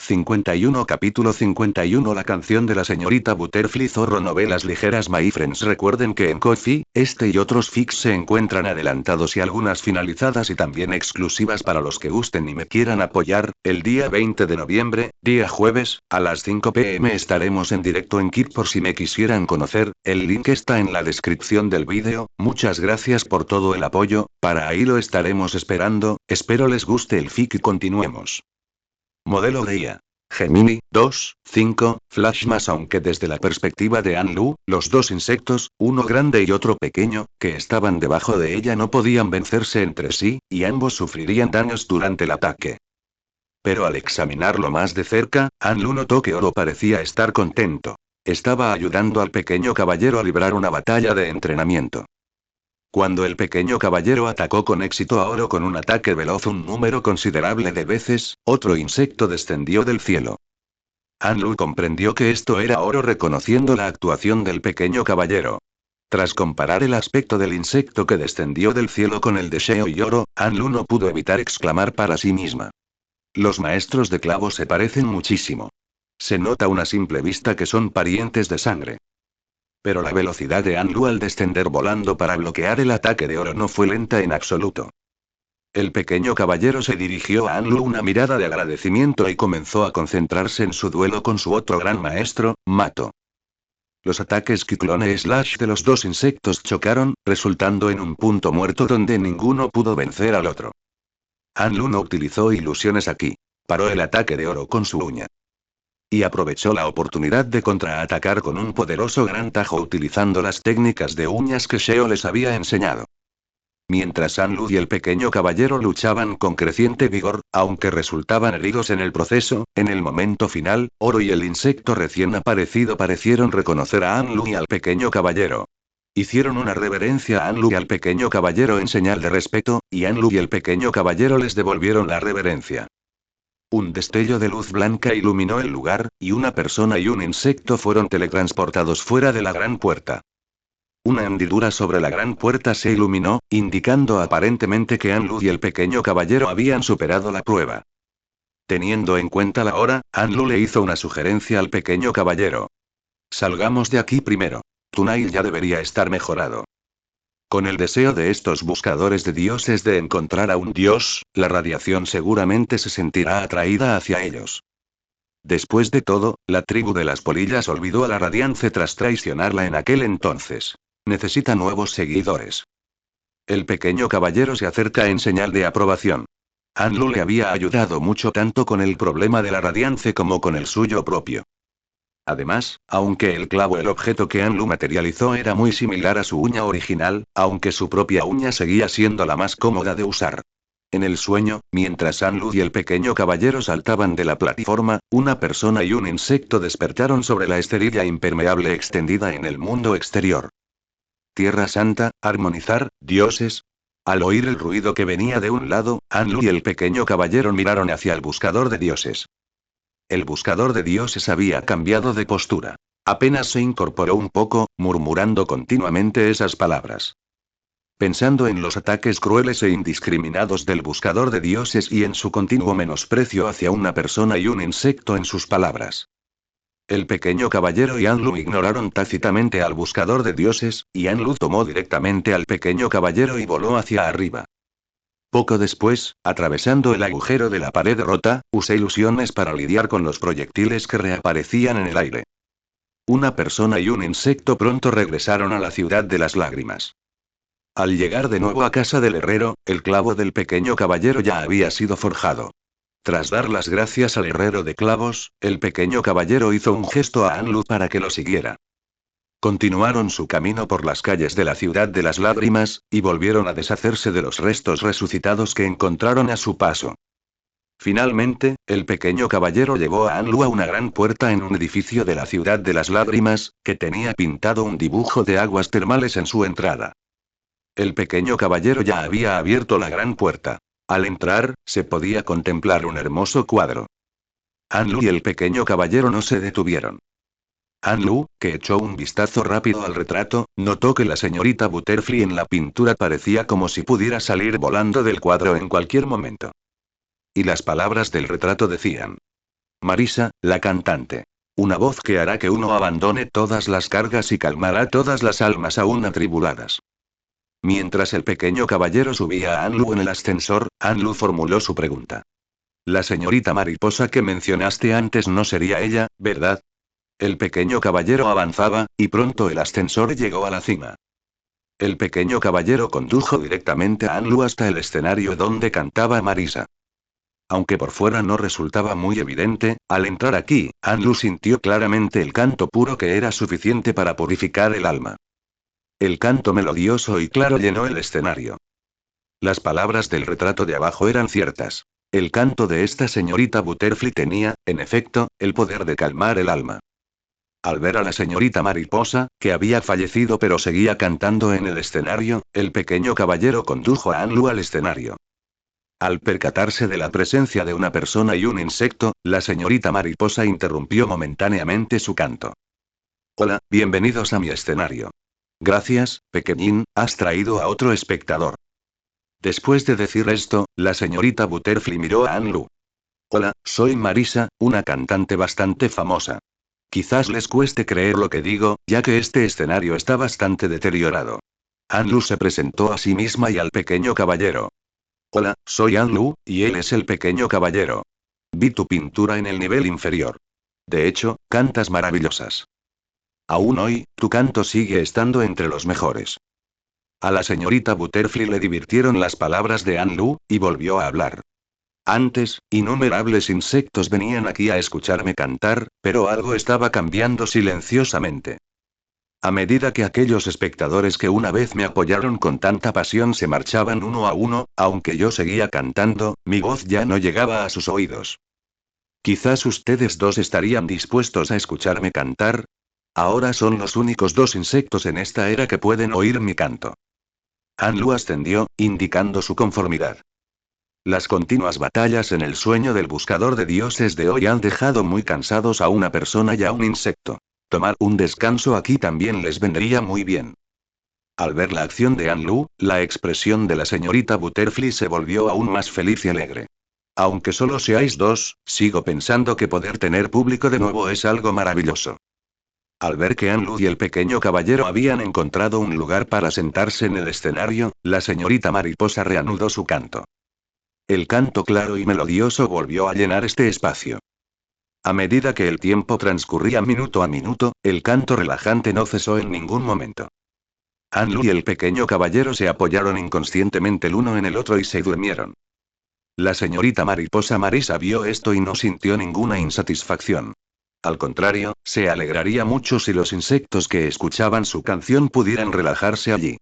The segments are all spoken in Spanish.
51 Capítulo 51 La canción de la señorita Butterfly Zorro Novelas ligeras My friends recuerden que en Ko-fi, este y otros fics se encuentran adelantados y algunas finalizadas y también exclusivas para los que gusten y me quieran apoyar. El día 20 de noviembre, día jueves, a las 5 p.m. estaremos en directo en Kik por si me quisieran conocer, el link está en la descripción del vídeo. Muchas gracias por todo el apoyo, para ahí lo estaremos esperando, espero les guste el fic y continuemos. Modelo de IA. Gemini, 2, 5, Flash más aunque desde la perspectiva de Anlu, los dos insectos, uno grande y otro pequeño, que estaban debajo de ella no podían vencerse entre sí, y ambos sufrirían daños durante el ataque. Pero al examinarlo más de cerca, Anlu notó que Oro parecía estar contento. Estaba ayudando al pequeño caballero a librar una batalla de entrenamiento. Cuando el pequeño caballero atacó con éxito a Oro con un ataque veloz un número considerable de veces, otro insecto descendió del cielo. Anlu comprendió que esto era Oro reconociendo la actuación del pequeño caballero. Tras comparar el aspecto del insecto que descendió del cielo con el de Sheo y Oro, Anlu no pudo evitar exclamar para sí misma. Los maestros de clavos se parecen muchísimo. Se nota a una simple vista que son parientes de sangre. Pero la velocidad de Anlu al descender volando para bloquear el ataque de Oro no fue lenta en absoluto. El pequeño caballero se dirigió a Anlu una mirada de agradecimiento y comenzó a concentrarse en su duelo con su otro gran maestro, Mato. Los ataques Kiclone Slash de los dos insectos chocaron, resultando en un punto muerto donde ninguno pudo vencer al otro. Anlu no utilizó ilusiones aquí. Paró el ataque de Oro con su uña. Y aprovechó la oportunidad de contraatacar con un poderoso gran tajo utilizando las técnicas de uñas que Sheo les había enseñado. Mientras Anlu y el pequeño caballero luchaban con creciente vigor, aunque resultaban heridos en el proceso, en el momento final, Oro y el insecto recién aparecido parecieron reconocer a Anlu y al pequeño caballero. Hicieron una reverencia a Anlu y al pequeño caballero en señal de respeto, y Anlu y el pequeño caballero les devolvieron la reverencia. Un destello de luz blanca iluminó el lugar, y una persona y un insecto fueron teletransportados fuera de la gran puerta. Una hendidura sobre la gran puerta se iluminó, indicando aparentemente que Anlu y el pequeño caballero habían superado la prueba. Teniendo en cuenta la hora, Anlu le hizo una sugerencia al pequeño caballero. Salgamos de aquí primero. Tunail ya debería estar mejorado. Con el deseo de estos buscadores de dioses de encontrar a un dios, la radiación seguramente se sentirá atraída hacia ellos. Después de todo, la tribu de las polillas olvidó a la radiance tras traicionarla en aquel entonces. Necesita nuevos seguidores. El pequeño caballero se acerca en señal de aprobación. Anlu le había ayudado mucho tanto con el problema de la radiance como con el suyo propio. Además, aunque el clavo el objeto que Anlu materializó era muy similar a su uña original, aunque su propia uña seguía siendo la más cómoda de usar. En el sueño, mientras Anlu y el pequeño caballero saltaban de la plataforma, una persona y un insecto despertaron sobre la esterilla impermeable extendida en el mundo exterior. Tierra Santa, armonizar, dioses. Al oír el ruido que venía de un lado, Anlu y el pequeño caballero miraron hacia el buscador de dioses. El buscador de dioses había cambiado de postura. Apenas se incorporó un poco, murmurando continuamente esas palabras. Pensando en los ataques crueles e indiscriminados del buscador de dioses y en su continuo menosprecio hacia una persona y un insecto en sus palabras. El pequeño caballero y Anlu ignoraron tácitamente al buscador de dioses, y Anlu tomó directamente al pequeño caballero y voló hacia arriba. Poco después, atravesando el agujero de la pared rota, usé ilusiones para lidiar con los proyectiles que reaparecían en el aire. Una persona y un insecto pronto regresaron a la ciudad de las lágrimas. Al llegar de nuevo a casa del herrero, el clavo del pequeño caballero ya había sido forjado. Tras dar las gracias al herrero de clavos, el pequeño caballero hizo un gesto a Anlu para que lo siguiera. Continuaron su camino por las calles de la ciudad de las lágrimas, y volvieron a deshacerse de los restos resucitados que encontraron a su paso. Finalmente, el pequeño caballero llevó a Anlu a una gran puerta en un edificio de la ciudad de las lágrimas, que tenía pintado un dibujo de aguas termales en su entrada. El pequeño caballero ya había abierto la gran puerta. Al entrar, se podía contemplar un hermoso cuadro. Anlu y el pequeño caballero no se detuvieron. Anlu, que echó un vistazo rápido al retrato, notó que la señorita Butterfly en la pintura parecía como si pudiera salir volando del cuadro en cualquier momento. Y las palabras del retrato decían: Marisa, la cantante. Una voz que hará que uno abandone todas las cargas y calmará todas las almas aún atribuladas. Mientras el pequeño caballero subía a Anlu en el ascensor, Anlu formuló su pregunta. La señorita mariposa que mencionaste antes no sería ella, ¿verdad? El pequeño caballero avanzaba, y pronto el ascensor llegó a la cima. El pequeño caballero condujo directamente a Anlu hasta el escenario donde cantaba Marisa. Aunque por fuera no resultaba muy evidente, al entrar aquí, Anlu sintió claramente el canto puro que era suficiente para purificar el alma. El canto melodioso y claro llenó el escenario. Las palabras del retrato de abajo eran ciertas. El canto de esta señorita Butterfly tenía, en efecto, el poder de calmar el alma. Al ver a la señorita mariposa, que había fallecido pero seguía cantando en el escenario, el pequeño caballero condujo a Anlu al escenario. Al percatarse de la presencia de una persona y un insecto, la señorita mariposa interrumpió momentáneamente su canto. Hola, bienvenidos a mi escenario. Gracias, pequeñín, has traído a otro espectador. Después de decir esto, la señorita Butterfly miró a Anlu. Hola, soy Marisa, una cantante bastante famosa. Quizás les cueste creer lo que digo, ya que este escenario está bastante deteriorado. Anlu se presentó a sí misma y al pequeño caballero. Hola, soy Anlu, y él es el pequeño caballero. Vi tu pintura en el nivel inferior. De hecho, cantas maravillosas. Aún hoy, tu canto sigue estando entre los mejores. A la señorita Butterfly le divirtieron las palabras de Anlu, y volvió a hablar. Antes, innumerables insectos venían aquí a escucharme cantar, pero algo estaba cambiando silenciosamente. A medida que aquellos espectadores que una vez me apoyaron con tanta pasión se marchaban uno a uno, aunque yo seguía cantando, mi voz ya no llegaba a sus oídos. Quizás ustedes dos estarían dispuestos a escucharme cantar. Ahora son los únicos dos insectos en esta era que pueden oír mi canto. Anlu ascendió, indicando su conformidad. Las continuas batallas en el sueño del buscador de dioses de hoy han dejado muy cansados a una persona y a un insecto. Tomar un descanso aquí también les vendría muy bien. Al ver la acción de Anlu, la expresión de la señorita Butterfly se volvió aún más feliz y alegre. Aunque solo seáis dos, sigo pensando que poder tener público de nuevo es algo maravilloso. Al ver que Anlu y el pequeño caballero habían encontrado un lugar para sentarse en el escenario, la señorita mariposa reanudó su canto. El canto claro y melodioso volvió a llenar este espacio. A medida que el tiempo transcurría minuto a minuto, el canto relajante no cesó en ningún momento. Anlu y el pequeño caballero se apoyaron inconscientemente el uno en el otro y se durmieron. La señorita mariposa Marisa vio esto y no sintió ninguna insatisfacción. Al contrario, se alegraría mucho si los insectos que escuchaban su canción pudieran relajarse allí.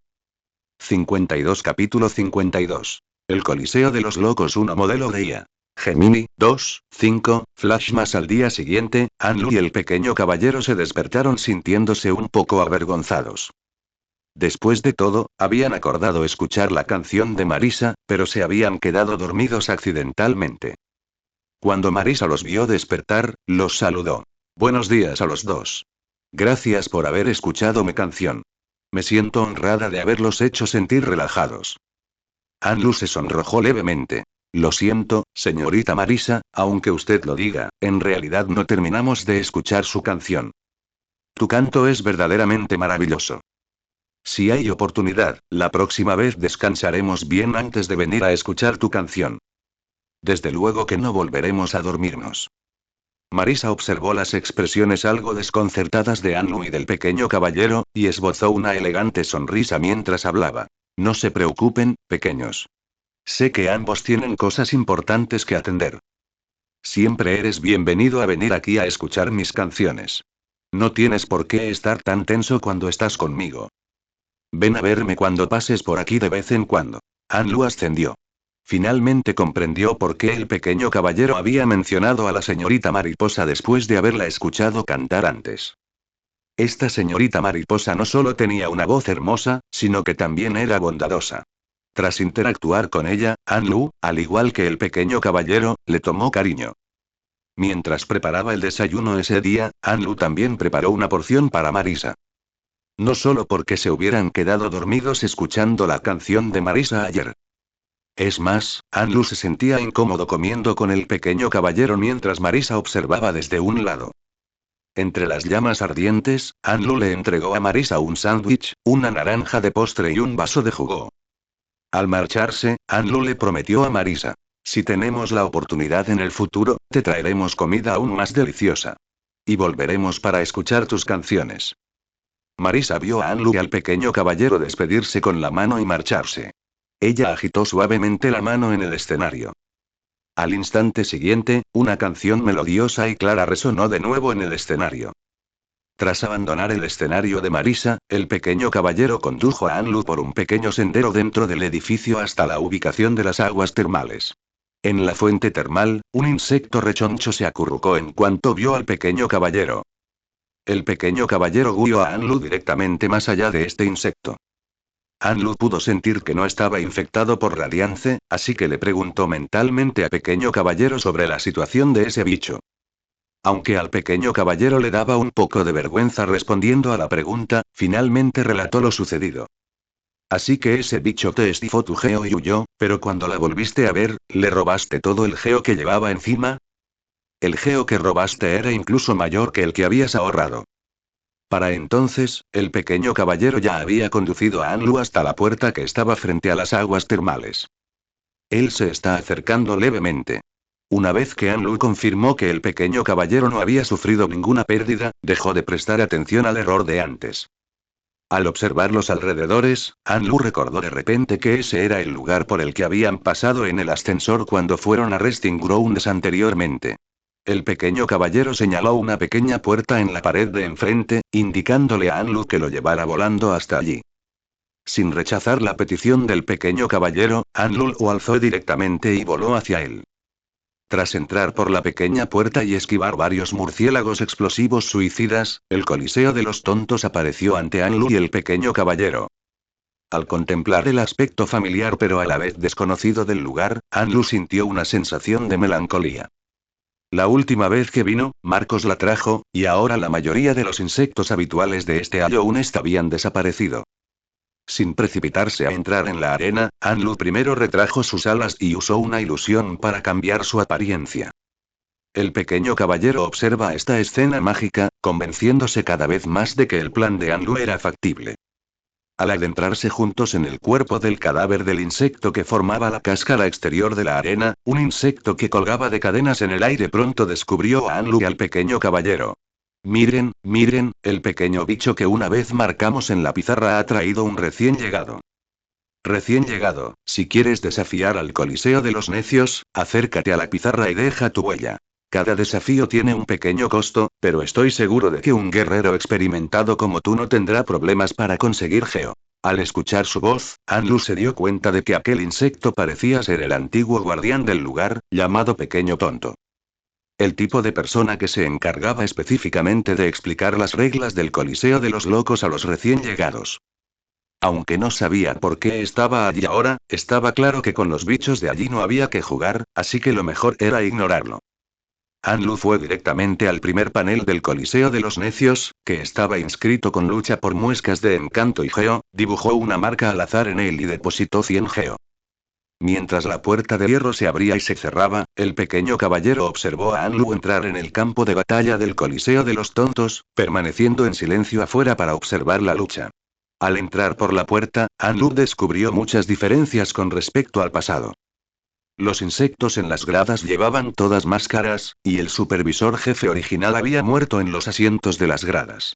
52 Capítulo 52. El Coliseo de los Locos 1 Modelo de IA. Gemini, 2, 5, Flash más al día siguiente, Anlu y el pequeño caballero se despertaron sintiéndose un poco avergonzados. Después de todo, habían acordado escuchar la canción de Marisa, pero se habían quedado dormidos accidentalmente. Cuando Marisa los vio despertar, los saludó. Buenos días a los dos. Gracias por haber escuchado mi canción. Me siento honrada de haberlos hecho sentir relajados. Anlu se sonrojó levemente. Lo siento, señorita Marisa, aunque usted lo diga, en realidad no terminamos de escuchar su canción. Tu canto es verdaderamente maravilloso. Si hay oportunidad, la próxima vez descansaremos bien antes de venir a escuchar tu canción. Desde luego que no volveremos a dormirnos. Marisa observó las expresiones algo desconcertadas de Anlu y del pequeño caballero, y esbozó una elegante sonrisa mientras hablaba. No se preocupen, pequeños. Sé que ambos tienen cosas importantes que atender. Siempre eres bienvenido a venir aquí a escuchar mis canciones. No tienes por qué estar tan tenso cuando estás conmigo. Ven a verme cuando pases por aquí de vez en cuando. Anlu ascendió. Finalmente comprendió por qué el pequeño caballero había mencionado a la señorita mariposa después de haberla escuchado cantar antes. Esta señorita mariposa no solo tenía una voz hermosa, sino que también era bondadosa. Tras interactuar con ella, Anlu, al igual que el pequeño caballero, le tomó cariño. Mientras preparaba el desayuno ese día, Anlu también preparó una porción para Marisa. No solo porque se hubieran quedado dormidos escuchando la canción de Marisa ayer. Es más, Anlu se sentía incómodo comiendo con el pequeño caballero mientras Marisa observaba desde un lado. Entre las llamas ardientes, Anlu le entregó a Marisa un sándwich, una naranja de postre y un vaso de jugo. Al marcharse, Anlu le prometió a Marisa: si tenemos la oportunidad en el futuro, te traeremos comida aún más deliciosa. Y volveremos para escuchar tus canciones. Marisa vio a Anlu y al pequeño caballero despedirse con la mano y marcharse. Ella agitó suavemente la mano en el escenario. Al instante siguiente, una canción melodiosa y clara resonó de nuevo en el escenario. Tras abandonar el escenario de Marisa, el pequeño caballero condujo a Anlu por un pequeño sendero dentro del edificio hasta la ubicación de las aguas termales. En la fuente termal, un insecto rechoncho se acurrucó en cuanto vio al pequeño caballero. El pequeño caballero guió a Anlu directamente más allá de este insecto. Anlu pudo sentir que no estaba infectado por Radiance, así que le preguntó mentalmente a pequeño caballero sobre la situación de ese bicho. Aunque al pequeño caballero le daba un poco de vergüenza respondiendo a la pregunta, finalmente relató lo sucedido. Así que ese bicho te estifó tu geo y huyó, pero cuando la volviste a ver, ¿le robaste todo el geo que llevaba encima? El geo que robaste era incluso mayor que el que habías ahorrado. Para entonces, el pequeño caballero ya había conducido a Anlu hasta la puerta que estaba frente a las aguas termales. Él se está acercando levemente. Una vez que Anlu confirmó que el pequeño caballero no había sufrido ninguna pérdida, dejó de prestar atención al error de antes. Al observar los alrededores, Anlu recordó de repente que ese era el lugar por el que habían pasado en el ascensor cuando fueron a Resting Grounds anteriormente. El pequeño caballero señaló una pequeña puerta en la pared de enfrente, indicándole a Anlu que lo llevara volando hasta allí. Sin rechazar la petición del pequeño caballero, Anlu lo alzó directamente y voló hacia él. Tras entrar por la pequeña puerta y esquivar varios murciélagos explosivos suicidas, el Coliseo de los Tontos apareció ante Anlu y el pequeño caballero. Al contemplar el aspecto familiar pero a la vez desconocido del lugar, Anlu sintió una sensación de melancolía. La última vez que vino, Marcos la trajo, y ahora la mayoría de los insectos habituales de este Halloween habían desaparecido. Sin precipitarse a entrar en la arena, Anlu primero retrajo sus alas y usó una ilusión para cambiar su apariencia. El pequeño caballero observa esta escena mágica, convenciéndose cada vez más de que el plan de Anlu era factible. Al adentrarse juntos en el cuerpo del cadáver del insecto que formaba la cáscara exterior de la arena, un insecto que colgaba de cadenas en el aire pronto descubrió a Anlu y al pequeño caballero. Miren, miren, el pequeño bicho que una vez marcamos en la pizarra ha traído un recién llegado. Recién llegado, si quieres desafiar al Coliseo de los Necios, acércate a la pizarra y deja tu huella. Cada desafío tiene un pequeño costo, pero estoy seguro de que un guerrero experimentado como tú no tendrá problemas para conseguir geo. Al escuchar su voz, Anlu se dio cuenta de que aquel insecto parecía ser el antiguo guardián del lugar, llamado Pequeño Tonto. El tipo de persona que se encargaba específicamente de explicar las reglas del Coliseo de los Locos a los recién llegados. Aunque no sabía por qué estaba allí ahora, estaba claro que con los bichos de allí no había que jugar, así que lo mejor era ignorarlo. Anlu fue directamente al primer panel del Coliseo de los Necios, que estaba inscrito con lucha por muescas de encanto y geo, dibujó una marca al azar en él y depositó 100 geo. Mientras la puerta de hierro se abría y se cerraba, el pequeño caballero observó a Anlu entrar en el campo de batalla del Coliseo de los Tontos, permaneciendo en silencio afuera para observar la lucha. Al entrar por la puerta, Anlu descubrió muchas diferencias con respecto al pasado. Los insectos en las gradas llevaban todas máscaras, y el supervisor jefe original había muerto en los asientos de las gradas.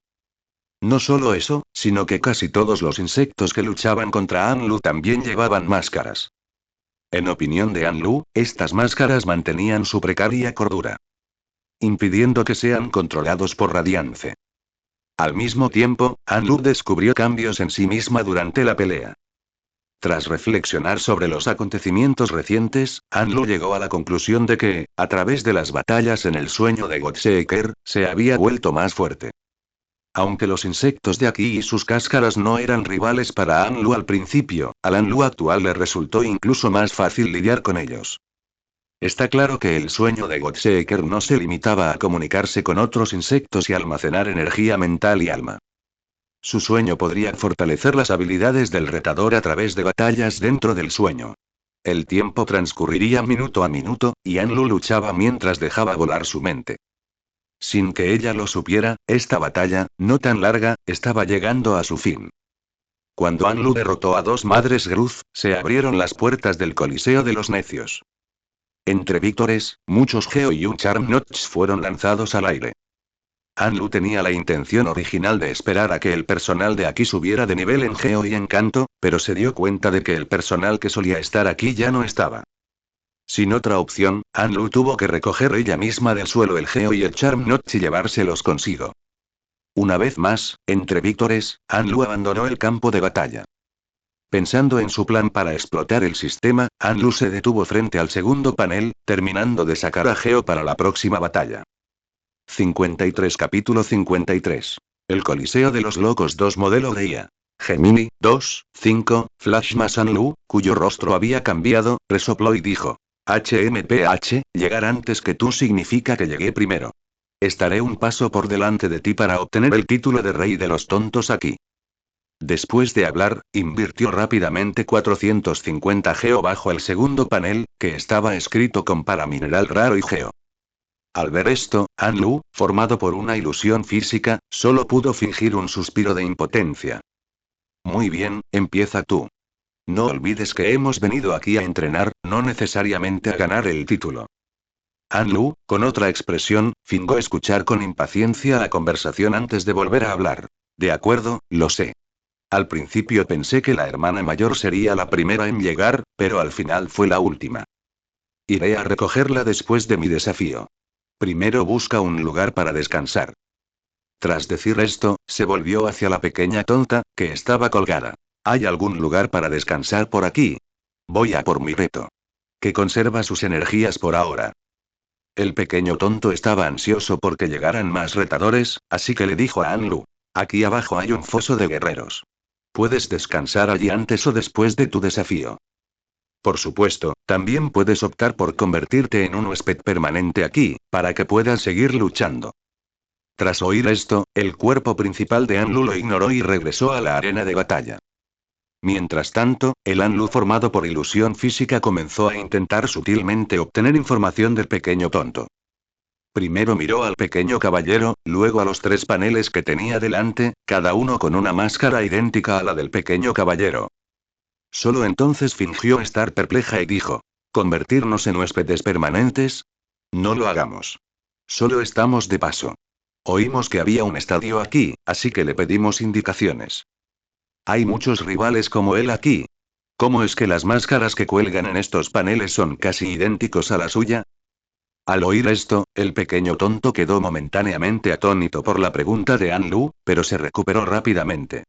No solo eso, sino que casi todos los insectos que luchaban contra Anlu también llevaban máscaras. En opinión de Anlu, estas máscaras mantenían su precaria cordura, impidiendo que sean controlados por Radiance. Al mismo tiempo, Anlu descubrió cambios en sí misma durante la pelea. Tras reflexionar sobre los acontecimientos recientes, Anlu llegó a la conclusión de que, a través de las batallas en el sueño de Godseeker, se había vuelto más fuerte. Aunque los insectos de aquí y sus cáscaras no eran rivales para Anlu al principio, al Anlu actual le resultó incluso más fácil lidiar con ellos. Está claro que el sueño de Godseeker no se limitaba a comunicarse con otros insectos y almacenar energía mental y alma. Su sueño podría fortalecer las habilidades del retador a través de batallas dentro del sueño. El tiempo transcurriría minuto a minuto, y Anlu luchaba mientras dejaba volar su mente. Sin que ella lo supiera, esta batalla, no tan larga, estaba llegando a su fin. Cuando Anlu derrotó a dos madres Gruz, se abrieron las puertas del Coliseo de los Necios. Entre víctores, muchos Geo y un Charm Notch fueron lanzados al aire. Anlu tenía la intención original de esperar a que el personal de aquí subiera de nivel en Geo y Encanto, pero se dio cuenta de que el personal que solía estar aquí ya no estaba. Sin otra opción, Anlu tuvo que recoger ella misma del suelo el Geo y el Charm Notch y llevárselos consigo. Una vez más, entre víctores, Anlu abandonó el campo de batalla. Pensando en su plan para explotar el sistema, Anlu se detuvo frente al segundo panel, terminando de sacar a Geo para la próxima batalla. 53 Capítulo 53. El Coliseo de los Locos 2 Modelo de IA. Gemini, 2, 5, Flashmas Anlu, cuyo rostro había cambiado, resopló y dijo. HMPH, llegar antes que tú significa que llegué primero. Estaré un paso por delante de ti para obtener el título de rey de los tontos aquí. Después de hablar, invirtió rápidamente 450 Geo bajo el segundo panel, que estaba escrito con paramineral raro y Geo. Al ver esto, Anlu, formado por una ilusión física, solo pudo fingir un suspiro de impotencia. Muy bien, empieza tú. No olvides que hemos venido aquí a entrenar, no necesariamente a ganar el título. Anlu, con otra expresión, fingió escuchar con impaciencia la conversación antes de volver a hablar. De acuerdo, lo sé. Al principio pensé que la hermana mayor sería la primera en llegar, pero al final fue la última. Iré a recogerla después de mi desafío. Primero busca un lugar para descansar. Tras decir esto, se volvió hacia la pequeña tonta, que estaba colgada. ¿Hay algún lugar para descansar por aquí? Voy a por mi reto. Que conserva sus energías por ahora. El pequeño tonto estaba ansioso porque llegaran más retadores, así que le dijo a Anlu. Aquí abajo hay un foso de guerreros. Puedes descansar allí antes o después de tu desafío. Por supuesto, también puedes optar por convertirte en un huésped permanente aquí, para que puedas seguir luchando. Tras oír esto, el cuerpo principal de Anlu lo ignoró y regresó a la arena de batalla. Mientras tanto, el Anlu formado por ilusión física comenzó a intentar sutilmente obtener información del pequeño tonto. Primero miró al pequeño caballero, luego a los tres paneles que tenía delante, cada uno con una máscara idéntica a la del pequeño caballero. Solo entonces fingió estar perpleja y dijo, ¿convertirnos en huéspedes permanentes? No lo hagamos. Solo estamos de paso. Oímos que había un estadio aquí, así que le pedimos indicaciones. Hay muchos rivales como él aquí. ¿Cómo es que las máscaras que cuelgan en estos paneles son casi idénticos a la suya? Al oír esto, el pequeño tonto quedó momentáneamente atónito por la pregunta de Anlu, pero se recuperó rápidamente.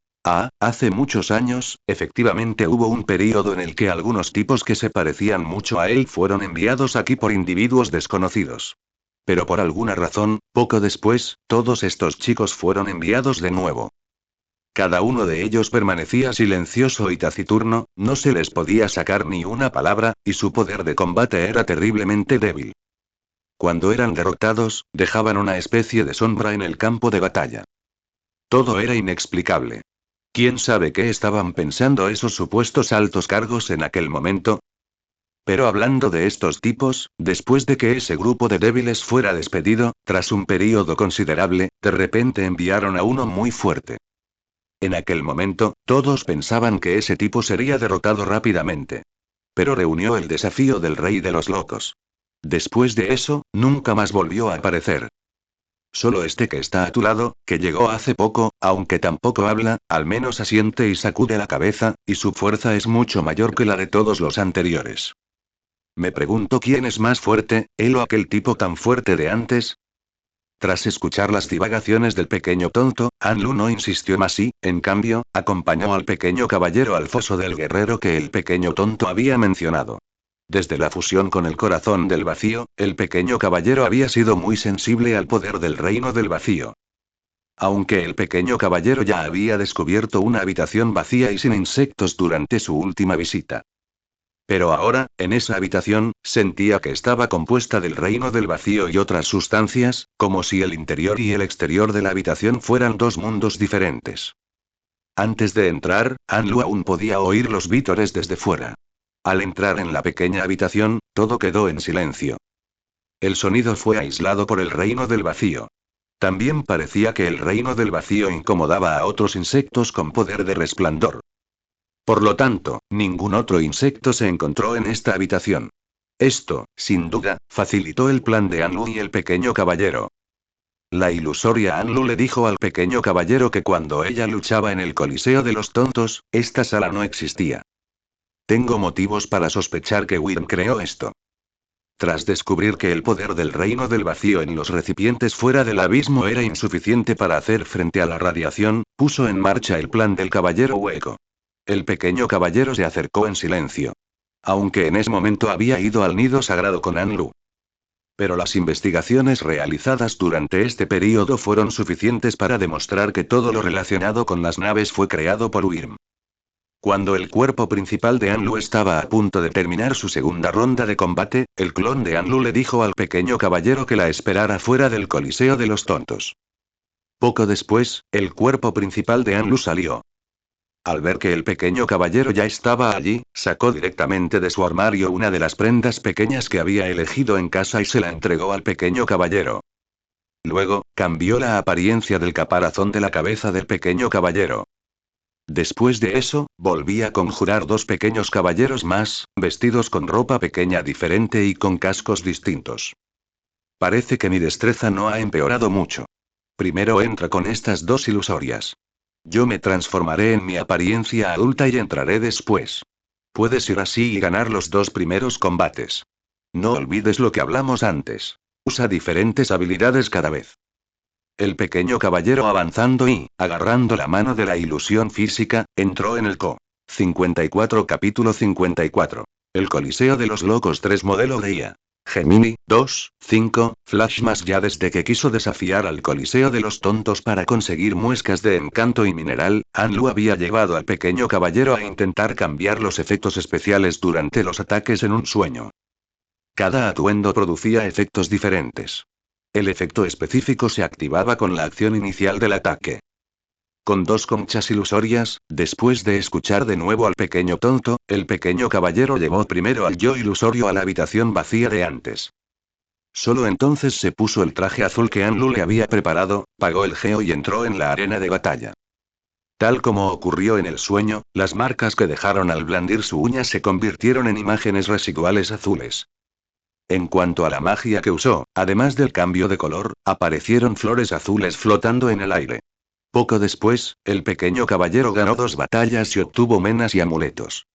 Hace muchos años, efectivamente hubo un período en el que algunos tipos que se parecían mucho a él fueron enviados aquí por individuos desconocidos. Pero por alguna razón, poco después, todos estos chicos fueron enviados de nuevo. Cada uno de ellos permanecía silencioso y taciturno, no se les podía sacar ni una palabra, y su poder de combate era terriblemente débil. Cuando eran derrotados, dejaban una especie de sombra en el campo de batalla. Todo era inexplicable. ¿Quién sabe qué estaban pensando esos supuestos altos cargos en aquel momento? Pero hablando de estos tipos, después de que ese grupo de débiles fuera despedido, tras un período considerable, de repente enviaron a uno muy fuerte. En aquel momento, todos pensaban que ese tipo sería derrotado rápidamente. Pero reunió el desafío del rey de los locos. Después de eso, nunca más volvió a aparecer. Solo este que está a tu lado, que llegó hace poco, aunque tampoco habla, al menos asiente y sacude la cabeza, y su fuerza es mucho mayor que la de todos los anteriores. Me pregunto quién es más fuerte, él o aquel tipo tan fuerte de antes. Tras escuchar las divagaciones del pequeño tonto, Anlu no insistió más y, en cambio, acompañó al pequeño caballero al foso del guerrero que el pequeño tonto había mencionado. Desde la fusión con el corazón del vacío, el pequeño caballero había sido muy sensible al poder del reino del vacío. Aunque el pequeño caballero ya había descubierto una habitación vacía y sin insectos durante su última visita. Pero ahora, en esa habitación, sentía que estaba compuesta del reino del vacío y otras sustancias, como si el interior y el exterior de la habitación fueran dos mundos diferentes. Antes de entrar, Anlu aún podía oír los vítores desde fuera. Al entrar en la pequeña habitación, todo quedó en silencio. El sonido fue aislado por el reino del vacío. También parecía que el reino del vacío incomodaba a otros insectos con poder de resplandor. Por lo tanto, ningún otro insecto se encontró en esta habitación. Esto, sin duda, facilitó el plan de Anlu y el pequeño caballero. La ilusoria Anlu le dijo al pequeño caballero que cuando ella luchaba en el Coliseo de los Tontos, esta sala no existía. Tengo motivos para sospechar que Wyrm creó esto. Tras descubrir que el poder del reino del vacío en los recipientes fuera del abismo era insuficiente para hacer frente a la radiación, puso en marcha el plan del caballero hueco. El pequeño caballero se acercó en silencio. Aunque en ese momento había ido al nido sagrado con Anlu. Pero las investigaciones realizadas durante este período fueron suficientes para demostrar que todo lo relacionado con las naves fue creado por Wyrm. Cuando el cuerpo principal de Anlu estaba a punto de terminar su segunda ronda de combate, el clon de Anlu le dijo al pequeño caballero que la esperara fuera del Coliseo de los Tontos. Poco después, el cuerpo principal de Anlu salió. Al ver que el pequeño caballero ya estaba allí, sacó directamente de su armario una de las prendas pequeñas que había elegido en casa y se la entregó al pequeño caballero. Luego, cambió la apariencia del caparazón de la cabeza del pequeño caballero. Después de eso, volví a conjurar dos pequeños caballeros más, vestidos con ropa pequeña diferente y con cascos distintos. Parece que mi destreza no ha empeorado mucho. Primero entra con estas dos ilusorias. Yo me transformaré en mi apariencia adulta y entraré después. Puedes ir así y ganar los dos primeros combates. No olvides lo que hablamos antes. Usa diferentes habilidades cada vez. El pequeño caballero avanzando y, agarrando la mano de la ilusión física, entró en el Co. 54 Capítulo 54. El Coliseo de los Locos 3 Modelo de IA. Gemini, 2, 5, Flash más ya desde que quiso desafiar al Coliseo de los Tontos para conseguir muescas de encanto y mineral, Anlu había llevado al pequeño caballero a intentar cambiar los efectos especiales durante los ataques en un sueño. Cada atuendo producía efectos diferentes. El efecto específico se activaba con la acción inicial del ataque. Con dos conchas ilusorias, después de escuchar de nuevo al pequeño tonto, el pequeño caballero llevó primero al yo ilusorio a la habitación vacía de antes. Solo entonces se puso el traje azul que Anlu le había preparado, pagó el geo y entró en la arena de batalla. Tal como ocurrió en el sueño, las marcas que dejaron al blandir su uña se convirtieron en imágenes residuales azules. En cuanto a la magia que usó, además del cambio de color, aparecieron flores azules flotando en el aire. Poco después, el pequeño caballero ganó dos batallas y obtuvo menas y amuletos.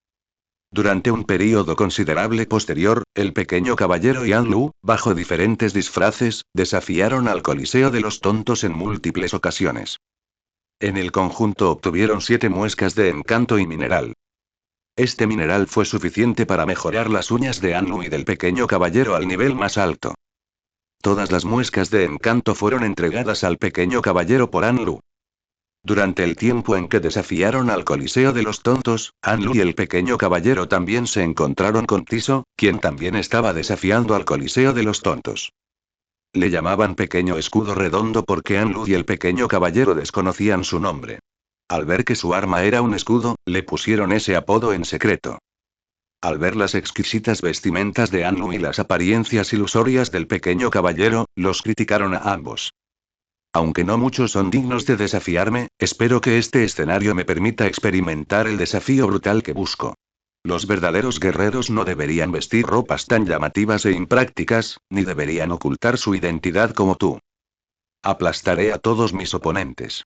Durante un período considerable posterior, el pequeño caballero y Anlu, bajo diferentes disfraces, desafiaron al Coliseo de los Tontos en múltiples ocasiones. En el conjunto obtuvieron 7 muescas de encanto y mineral. Este mineral fue suficiente para mejorar las uñas de Anlu y del pequeño caballero al nivel más alto. Todas las muescas de encanto fueron entregadas al pequeño caballero por Anlu. Durante el tiempo en que desafiaron al Coliseo de los Tontos, Anlu y el pequeño caballero también se encontraron con Tiso, quien también estaba desafiando al Coliseo de los Tontos. Le llamaban Pequeño Escudo Redondo porque Anlu y el pequeño caballero desconocían su nombre. Al ver que su arma era un escudo, le pusieron ese apodo en secreto. Al ver las exquisitas vestimentas de Anlu y las apariencias ilusorias del pequeño caballero, los criticaron a ambos. Aunque no muchos son dignos de desafiarme, espero que este escenario me permita experimentar el desafío brutal que busco. Los verdaderos guerreros no deberían vestir ropas tan llamativas e imprácticas, ni deberían ocultar su identidad como tú. Aplastaré a todos mis oponentes.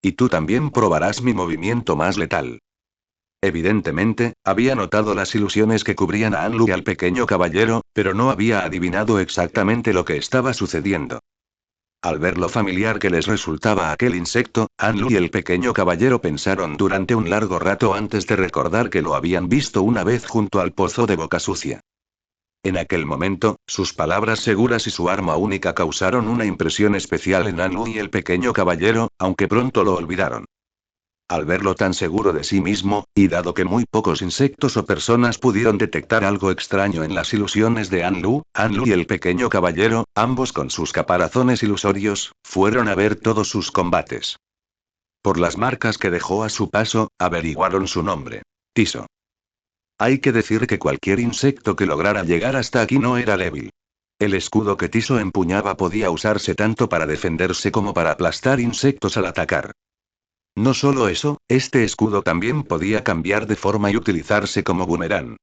Y tú también probarás mi movimiento más letal. Evidentemente, había notado las ilusiones que cubrían a Anlu y al pequeño caballero, pero no había adivinado exactamente lo que estaba sucediendo. Al ver lo familiar que les resultaba aquel insecto, Anlu y el pequeño caballero pensaron durante un largo rato antes de recordar que lo habían visto una vez junto al pozo de Boca Sucia. En aquel momento, sus palabras seguras y su arma única causaron una impresión especial en Anlu y el pequeño caballero, aunque pronto lo olvidaron. Al verlo tan seguro de sí mismo, y dado que muy pocos insectos o personas pudieron detectar algo extraño en las ilusiones de Anlu y el pequeño caballero, ambos con sus caparazones ilusorios, fueron a ver todos sus combates. Por las marcas que dejó a su paso, averiguaron su nombre. Tiso. Hay que decir que cualquier insecto que lograra llegar hasta aquí no era débil. El escudo que Tiso empuñaba podía usarse tanto para defenderse como para aplastar insectos al atacar. No solo eso, este escudo también podía cambiar de forma y utilizarse como boomerang.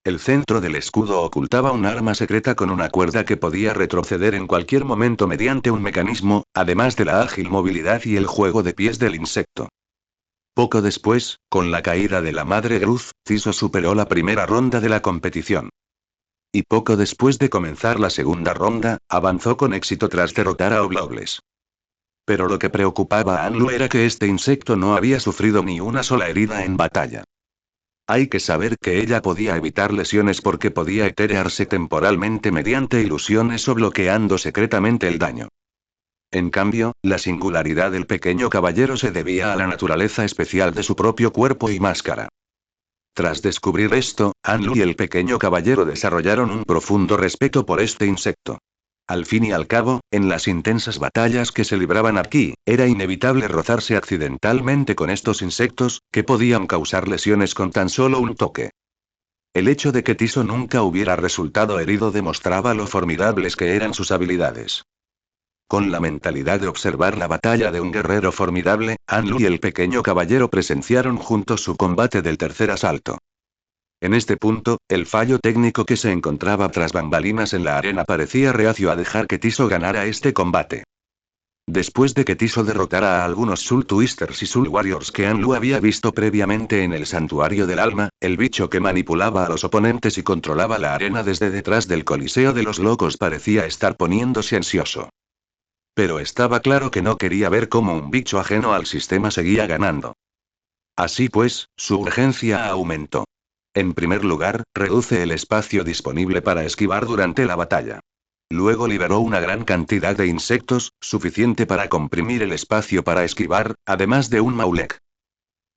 El centro del escudo ocultaba un arma secreta con una cuerda que podía retroceder en cualquier momento mediante un mecanismo, además de la ágil movilidad y el juego de pies del insecto. Poco después, con la caída de la madre Gruz, Tiso superó la primera ronda de la competición. Y poco después de comenzar la segunda ronda, avanzó con éxito tras derrotar a Oblobles. Pero lo que preocupaba a Anlu era que este insecto no había sufrido ni una sola herida en batalla. Hay que saber que ella podía evitar lesiones porque podía eterearse temporalmente mediante ilusiones o bloqueando secretamente el daño. En cambio, la singularidad del pequeño caballero se debía a la naturaleza especial de su propio cuerpo y máscara. Tras descubrir esto, Anlu y el pequeño caballero desarrollaron un profundo respeto por este insecto. Al fin y al cabo, en las intensas batallas que se libraban aquí, era inevitable rozarse accidentalmente con estos insectos, que podían causar lesiones con tan solo un toque. El hecho de que Tiso nunca hubiera resultado herido demostraba lo formidables que eran sus habilidades. Con la mentalidad de observar la batalla de un guerrero formidable, Anlu y el pequeño caballero presenciaron juntos su combate del tercer asalto. En este punto, el fallo técnico que se encontraba tras bambalinas en la arena parecía reacio a dejar que Tiso ganara este combate. Después de que Tiso derrotara a algunos Soul Twisters y Soul Warriors que Anlu había visto previamente en el Santuario del Alma, el bicho que manipulaba a los oponentes y controlaba la arena desde detrás del Coliseo de los Locos parecía estar poniéndose ansioso. Pero estaba claro que no quería ver cómo un bicho ajeno al sistema seguía ganando. Así pues, su urgencia aumentó. En primer lugar, reduce el espacio disponible para esquivar durante la batalla. Luego liberó una gran cantidad de insectos, suficiente para comprimir el espacio para esquivar, además de un Maulek.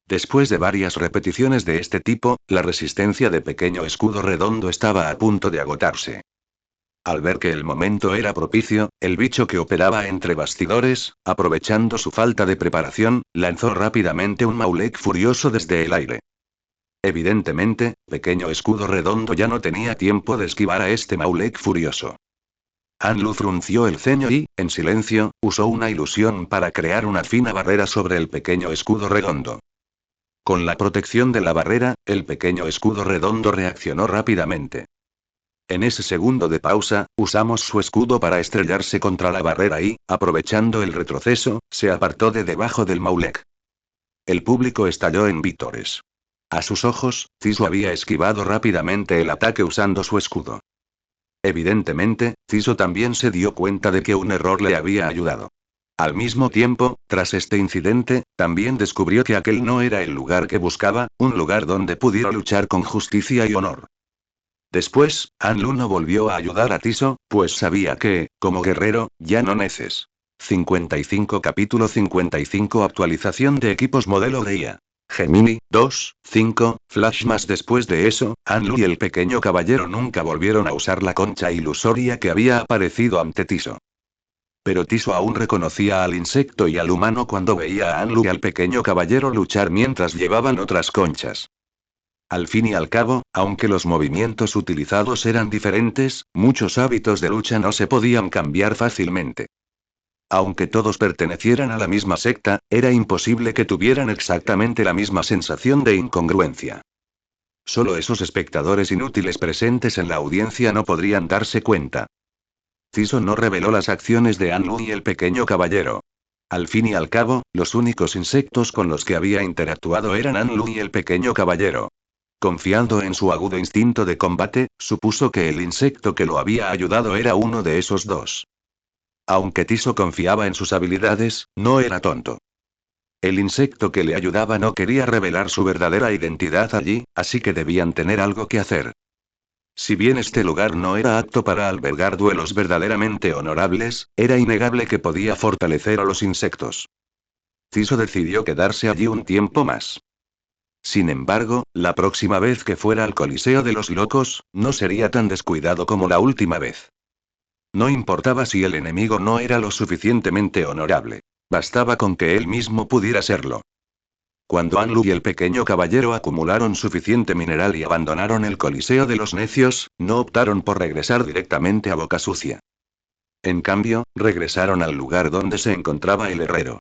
Después de varias repeticiones de este tipo, la resistencia de pequeño escudo redondo estaba a punto de agotarse. Al ver que el momento era propicio, el bicho que operaba entre bastidores, aprovechando su falta de preparación, lanzó rápidamente un Maulek furioso desde el aire. Evidentemente, pequeño escudo redondo ya no tenía tiempo de esquivar a este Maulek furioso. Anlu frunció el ceño y, en silencio, usó una ilusión para crear una fina barrera sobre el pequeño escudo redondo. Con la protección de la barrera, el pequeño escudo redondo reaccionó rápidamente. En ese segundo de pausa, usamos su escudo para estrellarse contra la barrera y, aprovechando el retroceso, se apartó de debajo del Maulek. El público estalló en vítores. A sus ojos, Tiso había esquivado rápidamente el ataque usando su escudo. Evidentemente, Tiso también se dio cuenta de que un error le había ayudado. Al mismo tiempo, tras este incidente, también descubrió que aquel no era el lugar que buscaba, un lugar donde pudiera luchar con justicia y honor. Después, Anlu no volvió a ayudar a Tiso, pues sabía que, como guerrero, ya no neces. 55 Capítulo 55 Actualización de equipos modelo de IA. Gemini, 2, 5, Flash. Más después de eso, Anlu y el pequeño caballero nunca volvieron a usar la concha ilusoria que había aparecido ante Tiso. Pero Tiso aún reconocía al insecto y al humano cuando veía a Anlu y al pequeño caballero luchar mientras llevaban otras conchas. Al fin y al cabo, aunque los movimientos utilizados eran diferentes, muchos hábitos de lucha no se podían cambiar fácilmente. Aunque todos pertenecieran a la misma secta, era imposible que tuvieran exactamente la misma sensación de incongruencia. Solo esos espectadores inútiles presentes en la audiencia no podrían darse cuenta. Tiso no reveló las acciones de Anlu y el pequeño caballero. Al fin y al cabo, los únicos insectos con los que había interactuado eran Anlu y el pequeño caballero. Confiando en su agudo instinto de combate, supuso que el insecto que lo había ayudado era uno de esos dos. Aunque Tiso confiaba en sus habilidades, no era tonto. El insecto que le ayudaba no quería revelar su verdadera identidad allí, así que debían tener algo que hacer. Si bien este lugar no era apto para albergar duelos verdaderamente honorables, era innegable que podía fortalecer a los insectos. Tiso decidió quedarse allí un tiempo más. Sin embargo, la próxima vez que fuera al Coliseo de los Locos, no sería tan descuidado como la última vez. No importaba si el enemigo no era lo suficientemente honorable. Bastaba con que él mismo pudiera serlo. Cuando Anlu y el pequeño caballero acumularon suficiente mineral y abandonaron el Coliseo de los Necios, no optaron por regresar directamente a Boca Sucia. En cambio, regresaron al lugar donde se encontraba el herrero.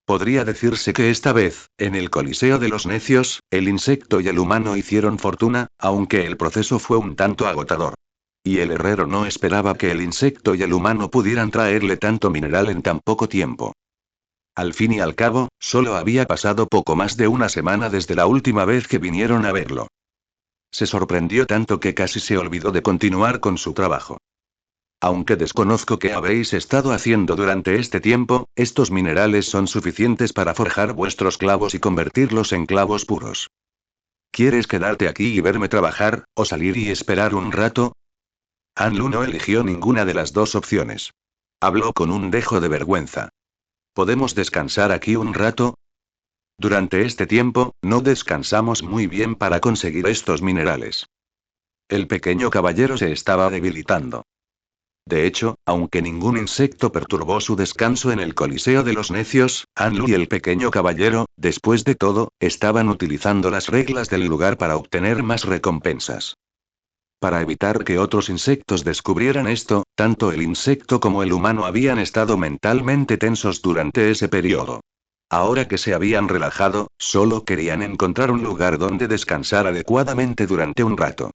Podría decirse que esta vez, en el Coliseo de los Necios, el insecto y el humano hicieron fortuna, aunque el proceso fue un tanto agotador. Y el herrero no esperaba que el insecto y el humano pudieran traerle tanto mineral en tan poco tiempo. Al fin y al cabo, solo había pasado poco más de una semana desde la última vez que vinieron a verlo. Se sorprendió tanto que casi se olvidó de continuar con su trabajo. Aunque desconozco qué habréis estado haciendo durante este tiempo, estos minerales son suficientes para forjar vuestros clavos y convertirlos en clavos puros. ¿Quieres quedarte aquí y verme trabajar, o salir y esperar un rato? Anlu no eligió ninguna de las dos opciones. Habló con un dejo de vergüenza. ¿Podemos descansar aquí un rato? Durante este tiempo, no descansamos muy bien para conseguir estos minerales. El pequeño caballero se estaba debilitando. De hecho, aunque ningún insecto perturbó su descanso en el Coliseo de los Necios, Anlu y el pequeño caballero, después de todo, estaban utilizando las reglas del lugar para obtener más recompensas. Para evitar que otros insectos descubrieran esto, tanto el insecto como el humano habían estado mentalmente tensos durante ese periodo. Ahora que se habían relajado, solo querían encontrar un lugar donde descansar adecuadamente durante un rato.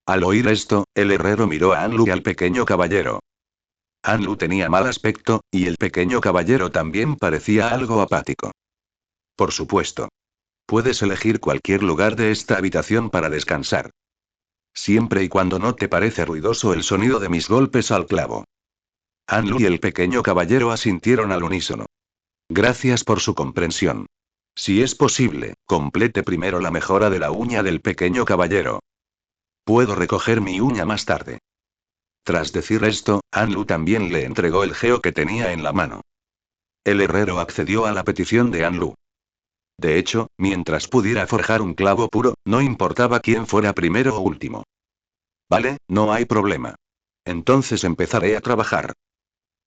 Al oír esto, el herrero miró a Anlu y al pequeño caballero. Anlu tenía mal aspecto, y el pequeño caballero también parecía algo apático. Por supuesto. Puedes elegir cualquier lugar de esta habitación para descansar. Siempre y cuando no te parece ruidoso el sonido de mis golpes al clavo. Anlu y el pequeño caballero asintieron al unísono. Gracias por su comprensión. Si es posible, complete primero la mejora de la uña del pequeño caballero. Puedo recoger mi uña más tarde. Tras decir esto, Anlu también le entregó el geo que tenía en la mano. El herrero accedió a la petición de Anlu. De hecho, mientras pudiera forjar un clavo puro, no importaba quién fuera primero o último. Vale, no hay problema. Entonces empezaré a trabajar.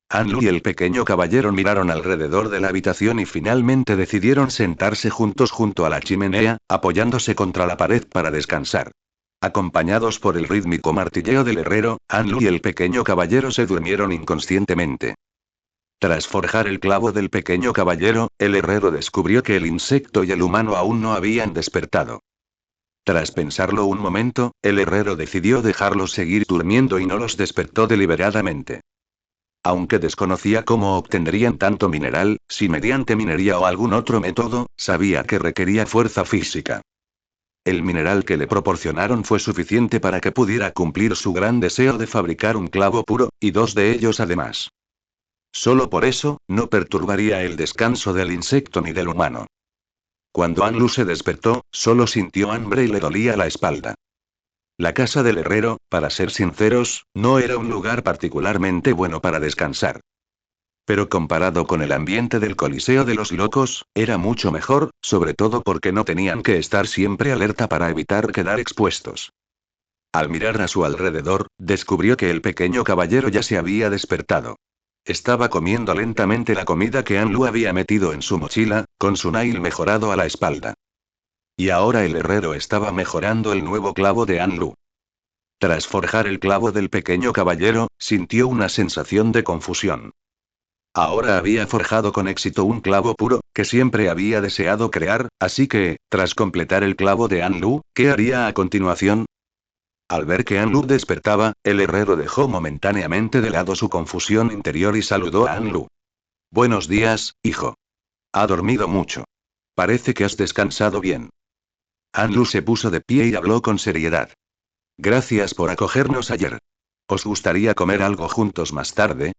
Anlu y el pequeño caballero miraron alrededor de la habitación y finalmente decidieron sentarse juntos junto a la chimenea, apoyándose contra la pared para descansar. Acompañados por el rítmico martilleo del herrero, Anlu y el pequeño caballero se durmieron inconscientemente. Tras forjar el clavo del pequeño caballero, el herrero descubrió que el insecto y el humano aún no habían despertado. Tras pensarlo un momento, el herrero decidió dejarlos seguir durmiendo y no los despertó deliberadamente. Aunque desconocía cómo obtendrían tanto mineral, si mediante minería o algún otro método, sabía que requería fuerza física. El mineral que le proporcionaron fue suficiente para que pudiera cumplir su gran deseo de fabricar un clavo puro, y dos de ellos además. Solo por eso, no perturbaría el descanso del insecto ni del humano. Cuando Anlu se despertó, solo sintió hambre y le dolía la espalda. La casa del herrero, para ser sinceros, no era un lugar particularmente bueno para descansar. Pero comparado con el ambiente del Coliseo de los Locos, era mucho mejor, sobre todo porque no tenían que estar siempre alerta para evitar quedar expuestos. Al mirar a su alrededor, descubrió que el pequeño caballero ya se había despertado. Estaba comiendo lentamente la comida que Anlu había metido en su mochila, con su nail mejorado a la espalda. Y ahora el herrero estaba mejorando el nuevo clavo de Anlu. Tras forjar el clavo del pequeño caballero, sintió una sensación de confusión. Ahora había forjado con éxito un clavo puro, que siempre había deseado crear, así que, tras completar el clavo de Anlu, ¿qué haría a continuación? Al ver que Anlu despertaba, el herrero dejó momentáneamente de lado su confusión interior y saludó a Anlu. Buenos días, hijo. Ha dormido mucho. Parece que has descansado bien. Anlu se puso de pie y habló con seriedad. Gracias por acogernos ayer. ¿Os gustaría comer algo juntos más tarde?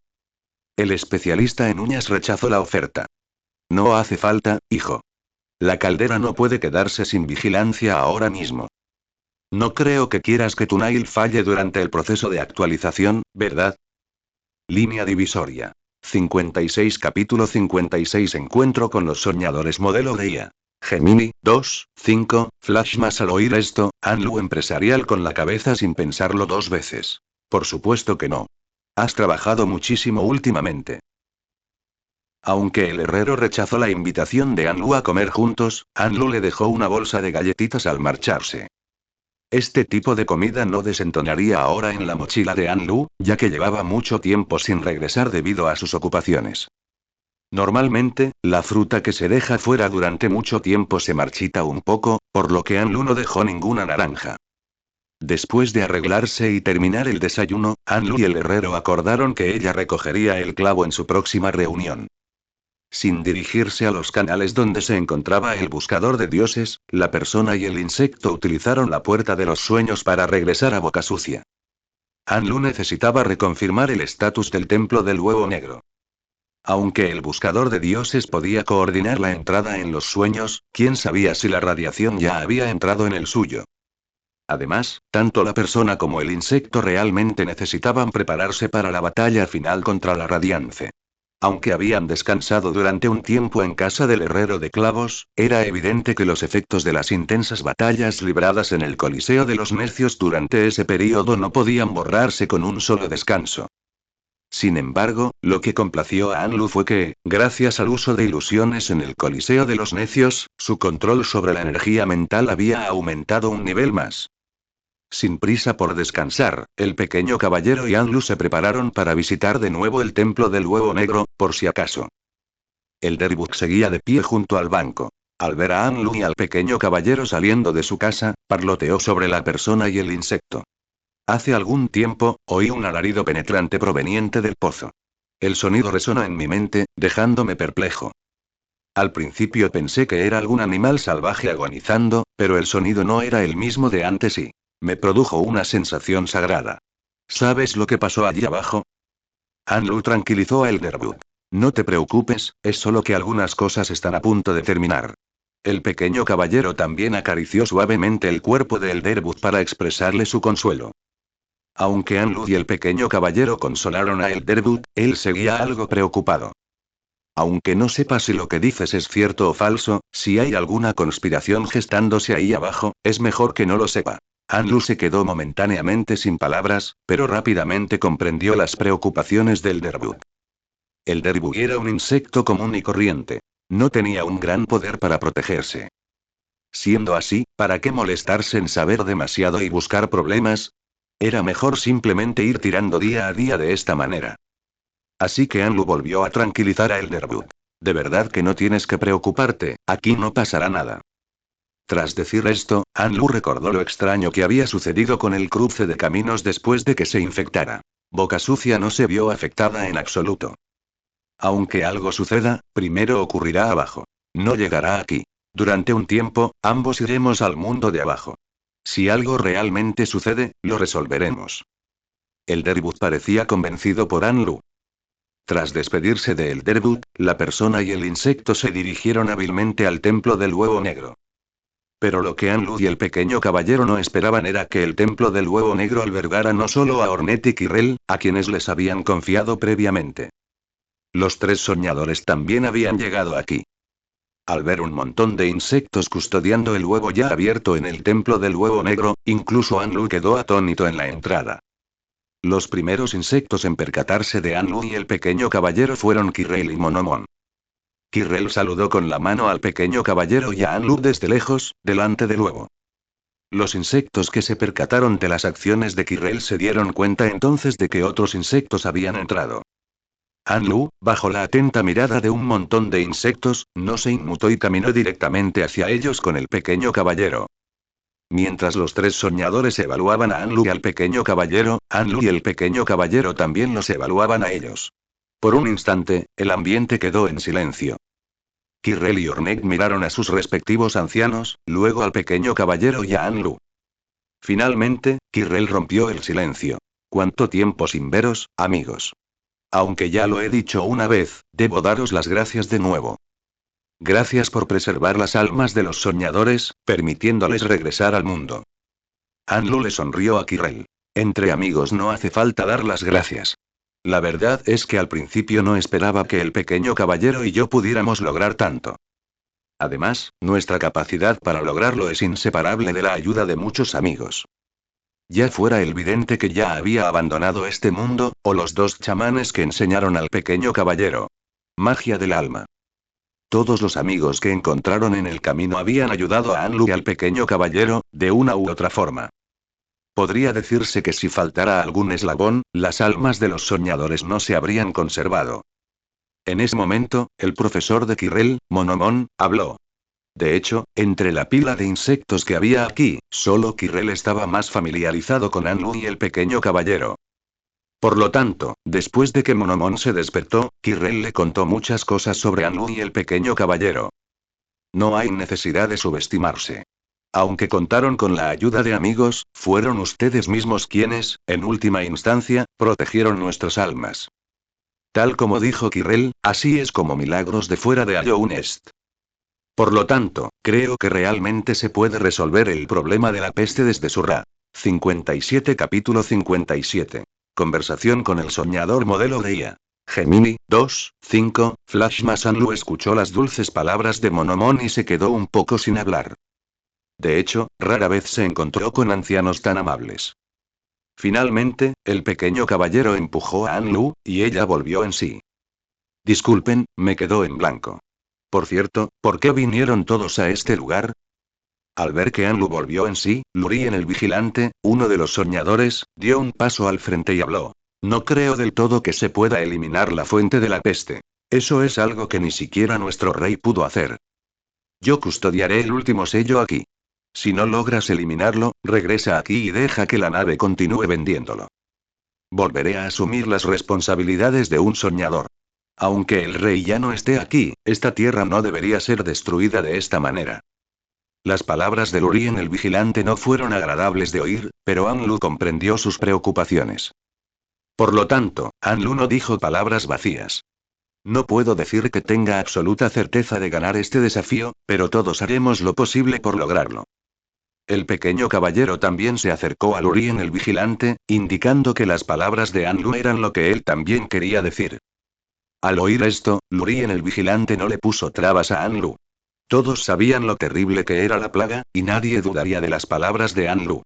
El especialista en uñas rechazó la oferta. No hace falta, hijo. La caldera no puede quedarse sin vigilancia ahora mismo. No creo que quieras que tu nail falle durante el proceso de actualización, ¿verdad? Línea divisoria. 56 Capítulo 56 Encuentro con los soñadores modelo de IA. Gemini, 2, 5, Flash. Más al oír esto, Anlu empresarial con la cabeza sin pensarlo dos veces. Por supuesto que no. Has trabajado muchísimo últimamente. Aunque el herrero rechazó la invitación de Anlu a comer juntos, Anlu le dejó una bolsa de galletitas al marcharse. Este tipo de comida no desentonaría ahora en la mochila de Anlu, ya que llevaba mucho tiempo sin regresar debido a sus ocupaciones. Normalmente, la fruta que se deja fuera durante mucho tiempo se marchita un poco, por lo que Anlu no dejó ninguna naranja. Después de arreglarse y terminar el desayuno, Anlu y el herrero acordaron que ella recogería el clavo en su próxima reunión. Sin dirigirse a los canales donde se encontraba el buscador de dioses, la persona y el insecto utilizaron la puerta de los sueños para regresar a Boca Sucia. Anlu necesitaba reconfirmar el estatus del templo del huevo negro. Aunque el buscador de dioses podía coordinar la entrada en los sueños, quién sabía si la radiación ya había entrado en el suyo. Además, tanto la persona como el insecto realmente necesitaban prepararse para la batalla final contra la Radiance. Aunque habían descansado durante un tiempo en casa del herrero de clavos, era evidente que los efectos de las intensas batallas libradas en el Coliseo de los Necios durante ese período no podían borrarse con un solo descanso. Sin embargo, lo que complació a Anlu fue que, gracias al uso de ilusiones en el Coliseo de los Necios, su control sobre la energía mental había aumentado un nivel más. Sin prisa por descansar, el pequeño caballero y Anlu se prepararon para visitar de nuevo el templo del huevo negro, por si acaso. El Derbuk seguía de pie junto al banco. Al ver a Anlu y al pequeño caballero saliendo de su casa, parloteó sobre la persona y el insecto. Hace algún tiempo, oí un alarido penetrante proveniente del pozo. El sonido resonó en mi mente, dejándome perplejo. Al principio pensé que era algún animal salvaje agonizando, pero el sonido no era el mismo de antes y me produjo una sensación sagrada. ¿Sabes lo que pasó allí abajo? Anlu tranquilizó a Elderbud. No te preocupes, es solo que algunas cosas están a punto de terminar. El pequeño caballero también acarició suavemente el cuerpo de Elderbud para expresarle su consuelo. Aunque Anlu y el pequeño caballero consolaron a Elderbud, él seguía algo preocupado. Aunque no sepa si lo que dices es cierto o falso, si hay alguna conspiración gestándose ahí abajo, es mejor que no lo sepa. Anlu se quedó momentáneamente sin palabras, pero rápidamente comprendió las preocupaciones del Derbug. El Derbug era un insecto común y corriente. No tenía un gran poder para protegerse. Siendo así, ¿para qué molestarse en saber demasiado y buscar problemas? Era mejor simplemente ir tirando día a día de esta manera. Así que Anlu volvió a tranquilizar a Elderbud. De verdad que no tienes que preocuparte, aquí no pasará nada. Tras decir esto, Anlu recordó lo extraño que había sucedido con el cruce de caminos después de que se infectara. Boca Sucia no se vio afectada en absoluto. Aunque algo suceda, primero ocurrirá abajo. No llegará aquí. Durante un tiempo, ambos iremos al mundo de abajo. Si algo realmente sucede, lo resolveremos. Elderbud parecía convencido por Anlu. Tras despedirse de Elderbud, la persona y el insecto se dirigieron hábilmente al templo del huevo negro. Pero lo que Anlu y el pequeño caballero no esperaban era que el templo del huevo negro albergara no solo a Ornette y Kirrell, a quienes les habían confiado previamente. Los tres soñadores también habían llegado aquí. Al ver un montón de insectos custodiando el huevo ya abierto en el templo del huevo negro, incluso Anlu quedó atónito en la entrada. Los primeros insectos en percatarse de Anlu y el pequeño caballero fueron Kirrell y Monomon. Kirrell saludó con la mano al pequeño caballero y a Anlu desde lejos, delante del huevo. Los insectos que se percataron de las acciones de Kirrell se dieron cuenta entonces de que otros insectos habían entrado. Anlu, bajo la atenta mirada de un montón de insectos, no se inmutó y caminó directamente hacia ellos con el pequeño caballero. Mientras los tres soñadores evaluaban a Anlu y al pequeño caballero, Anlu y el pequeño caballero también los evaluaban a ellos. Por un instante, el ambiente quedó en silencio. Kirrell y Ornette miraron a sus respectivos ancianos, luego al pequeño caballero y a Anlu. Finalmente, Kirrell rompió el silencio. ¿Cuánto tiempo sin veros, amigos? Aunque ya lo he dicho una vez, debo daros las gracias de nuevo. Gracias por preservar las almas de los soñadores, permitiéndoles regresar al mundo. Anlu le sonrió a Kirrell. Entre amigos no hace falta dar las gracias. La verdad es que al principio no esperaba que el pequeño caballero y yo pudiéramos lograr tanto. Además, nuestra capacidad para lograrlo es inseparable de la ayuda de muchos amigos. Ya fuera el vidente que ya había abandonado este mundo, o los dos chamanes que enseñaron al pequeño caballero. Magia del alma. Todos los amigos que encontraron en el camino habían ayudado a Anlu y al pequeño caballero, de una u otra forma. Podría decirse que si faltara algún eslabón, las almas de los soñadores no se habrían conservado. En ese momento, el profesor de Quirrell, Monomon, habló. De hecho, entre la pila de insectos que había aquí, solo Quirrell estaba más familiarizado con Anlu y el pequeño caballero. Por lo tanto, después de que Monomon se despertó, Quirrell le contó muchas cosas sobre Anlu y el pequeño caballero. No hay necesidad de subestimarse. Aunque contaron con la ayuda de amigos, fueron ustedes mismos quienes, en última instancia, protegieron nuestras almas. Tal como dijo Quirrell, así es como milagros de fuera de Ayounest. Por lo tanto, creo que realmente se puede resolver el problema de la peste desde Surra. 57 Capítulo 57. Conversación con el soñador modelo de IA. Gemini, 2, 5, Flash Masanlu escuchó las dulces palabras de Monomon y se quedó un poco sin hablar. De hecho, rara vez se encontró con ancianos tan amables. Finalmente, el pequeño caballero empujó a Anlu, y ella volvió en sí. Disculpen, me quedó en blanco. Por cierto, ¿por qué vinieron todos a este lugar? Al ver que Anlu volvió en sí, Lurien el vigilante, uno de los soñadores, dio un paso al frente y habló. No creo del todo que se pueda eliminar la fuente de la peste. Eso es algo que ni siquiera nuestro rey pudo hacer. Yo custodiaré el último sello aquí. Si no logras eliminarlo, regresa aquí y deja que la nave continúe vendiéndolo. Volveré a asumir las responsabilidades de un soñador. Aunque el rey ya no esté aquí, esta tierra no debería ser destruida de esta manera. Las palabras de Lurien el vigilante no fueron agradables de oír, pero Anlu comprendió sus preocupaciones. Por lo tanto, Anlu no dijo palabras vacías. No puedo decir que tenga absoluta certeza de ganar este desafío, pero todos haremos lo posible por lograrlo. El pequeño caballero también se acercó a Lurien el vigilante, indicando que las palabras de Anlu eran lo que él también quería decir. Al oír esto, Lurien el vigilante no le puso trabas a Anlu. Todos sabían lo terrible que era la plaga, y nadie dudaría de las palabras de Anlu.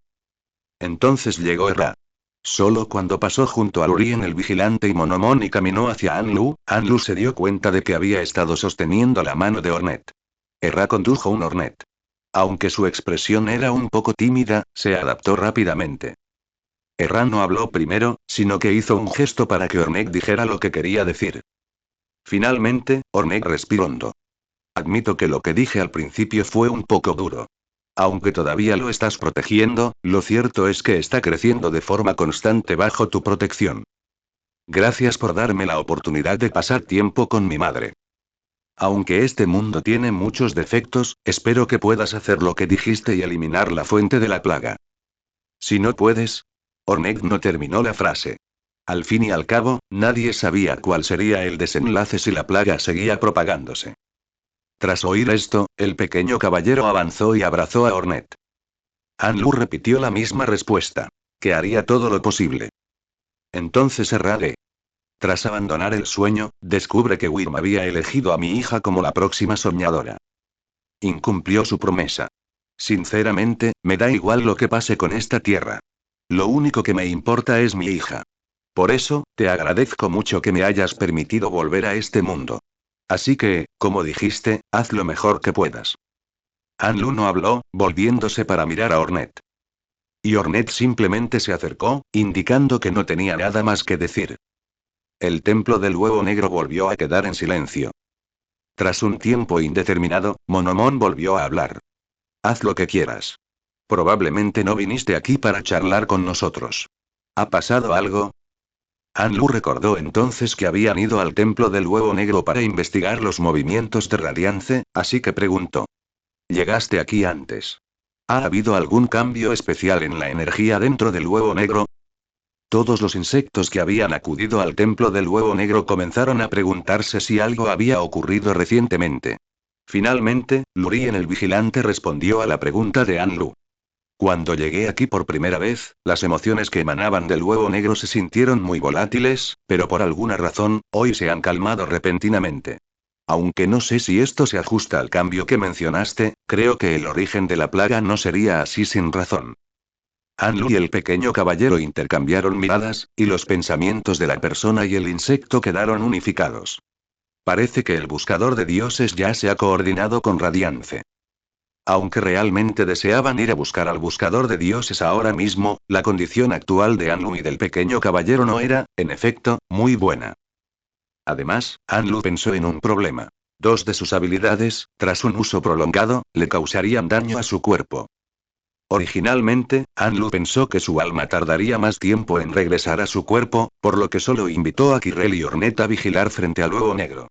Entonces llegó Erra. Solo cuando pasó junto a Lurien el vigilante y Monomon y caminó hacia Anlu se dio cuenta de que había estado sosteniendo la mano de Ornette. Erra condujo un Ornette. Aunque su expresión era un poco tímida, se adaptó rápidamente. Erra no habló primero, sino que hizo un gesto para que Ornette dijera lo que quería decir. Finalmente, Ornette respiró hondo. Admito que lo que dije al principio fue un poco duro. Aunque todavía lo estás protegiendo, lo cierto es que está creciendo de forma constante bajo tu protección. Gracias por darme la oportunidad de pasar tiempo con mi madre. Aunque este mundo tiene muchos defectos, espero que puedas hacer lo que dijiste y eliminar la fuente de la plaga. Si no puedes... Ornette no terminó la frase. Al fin y al cabo, nadie sabía cuál sería el desenlace si la plaga seguía propagándose. Tras oír esto, el pequeño caballero avanzó y abrazó a Ornette. Anlu repitió la misma respuesta. Que haría todo lo posible. Entonces Errade. Tras abandonar el sueño, descubre que Wyrm había elegido a mi hija como la próxima soñadora. Incumplió su promesa. Sinceramente, me da igual lo que pase con esta tierra. Lo único que me importa es mi hija. Por eso, te agradezco mucho que me hayas permitido volver a este mundo. Así que, como dijiste, haz lo mejor que puedas. Anlu no habló, volviéndose para mirar a Ornette. Y Ornette simplemente se acercó, indicando que no tenía nada más que decir. El templo del huevo negro volvió a quedar en silencio. Tras un tiempo indeterminado, Monomon volvió a hablar. Haz lo que quieras. Probablemente no viniste aquí para charlar con nosotros. ¿Ha pasado algo? Anlu recordó entonces que habían ido al templo del huevo negro para investigar los movimientos de Radiance, así que preguntó. Llegaste aquí antes. ¿Ha habido algún cambio especial en la energía dentro del huevo negro? Todos los insectos que habían acudido al templo del huevo negro comenzaron a preguntarse si algo había ocurrido recientemente. Finalmente, Lurien el vigilante respondió a la pregunta de Anlu. Cuando llegué aquí por primera vez, las emociones que emanaban del huevo negro se sintieron muy volátiles, pero por alguna razón, hoy se han calmado repentinamente. Aunque no sé si esto se ajusta al cambio que mencionaste, creo que el origen de la plaga no sería así sin razón. Anlu y el pequeño caballero intercambiaron miradas, y los pensamientos de la persona y el insecto quedaron unificados. Parece que el buscador de dioses ya se ha coordinado con Radiance. Aunque realmente deseaban ir a buscar al buscador de dioses ahora mismo, la condición actual de Anlu y del pequeño caballero no era, en efecto, muy buena. Además, Anlu pensó en un problema. Dos de sus habilidades, tras un uso prolongado, le causarían daño a su cuerpo. Originalmente, Anlu pensó que su alma tardaría más tiempo en regresar a su cuerpo, por lo que solo invitó a Kirrell y Ornette a vigilar frente al huevo negro.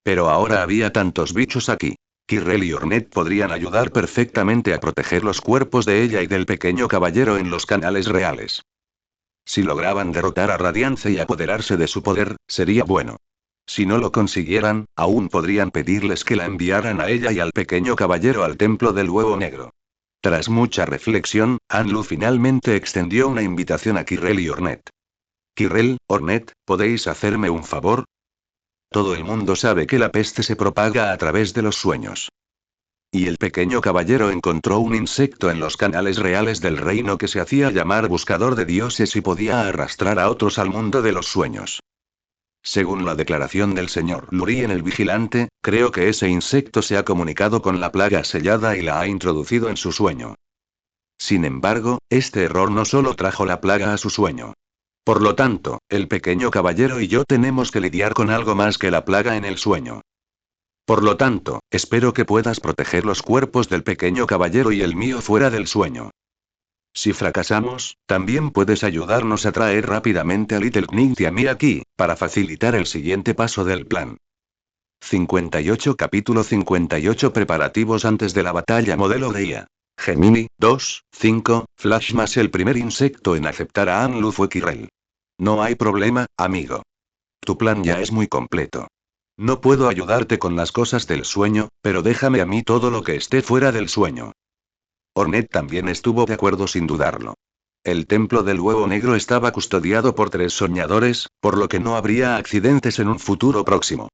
Pero ahora había tantos bichos aquí. Kirrell y Ornette podrían ayudar perfectamente a proteger los cuerpos de ella y del pequeño caballero en los canales reales. Si lograban derrotar a Radiance y apoderarse de su poder, sería bueno. Si no lo consiguieran, aún podrían pedirles que la enviaran a ella y al pequeño caballero al templo del huevo negro. Tras mucha reflexión, Anlu finalmente extendió una invitación a Kirrell y Ornette. Kirrell, Ornette, ¿podéis hacerme un favor? Todo el mundo sabe que la peste se propaga a través de los sueños. Y el pequeño caballero encontró un insecto en los canales reales del reino que se hacía llamar buscador de dioses y podía arrastrar a otros al mundo de los sueños. Según la declaración del señor Lurien el vigilante, creo que ese insecto se ha comunicado con la plaga sellada y la ha introducido en su sueño. Sin embargo, este error no solo trajo la plaga a su sueño. Por lo tanto, el pequeño caballero y yo tenemos que lidiar con algo más que la plaga en el sueño. Por lo tanto, espero que puedas proteger los cuerpos del pequeño caballero y el mío fuera del sueño. Si fracasamos, también puedes ayudarnos a traer rápidamente a Little Knight y a mí aquí, para facilitar el siguiente paso del plan. 58 Capítulo 58 Preparativos antes de la batalla. Modelo de IA. Gemini, 2, 5, Flash más el primer insecto en aceptar a Anlu fue Kirrell. No hay problema, amigo. Tu plan ya es muy completo. No puedo ayudarte con las cosas del sueño, pero déjame a mí todo lo que esté fuera del sueño. Ornette también estuvo de acuerdo sin dudarlo. El templo del huevo negro estaba custodiado por 3 soñadores, por lo que no habría accidentes en un futuro próximo.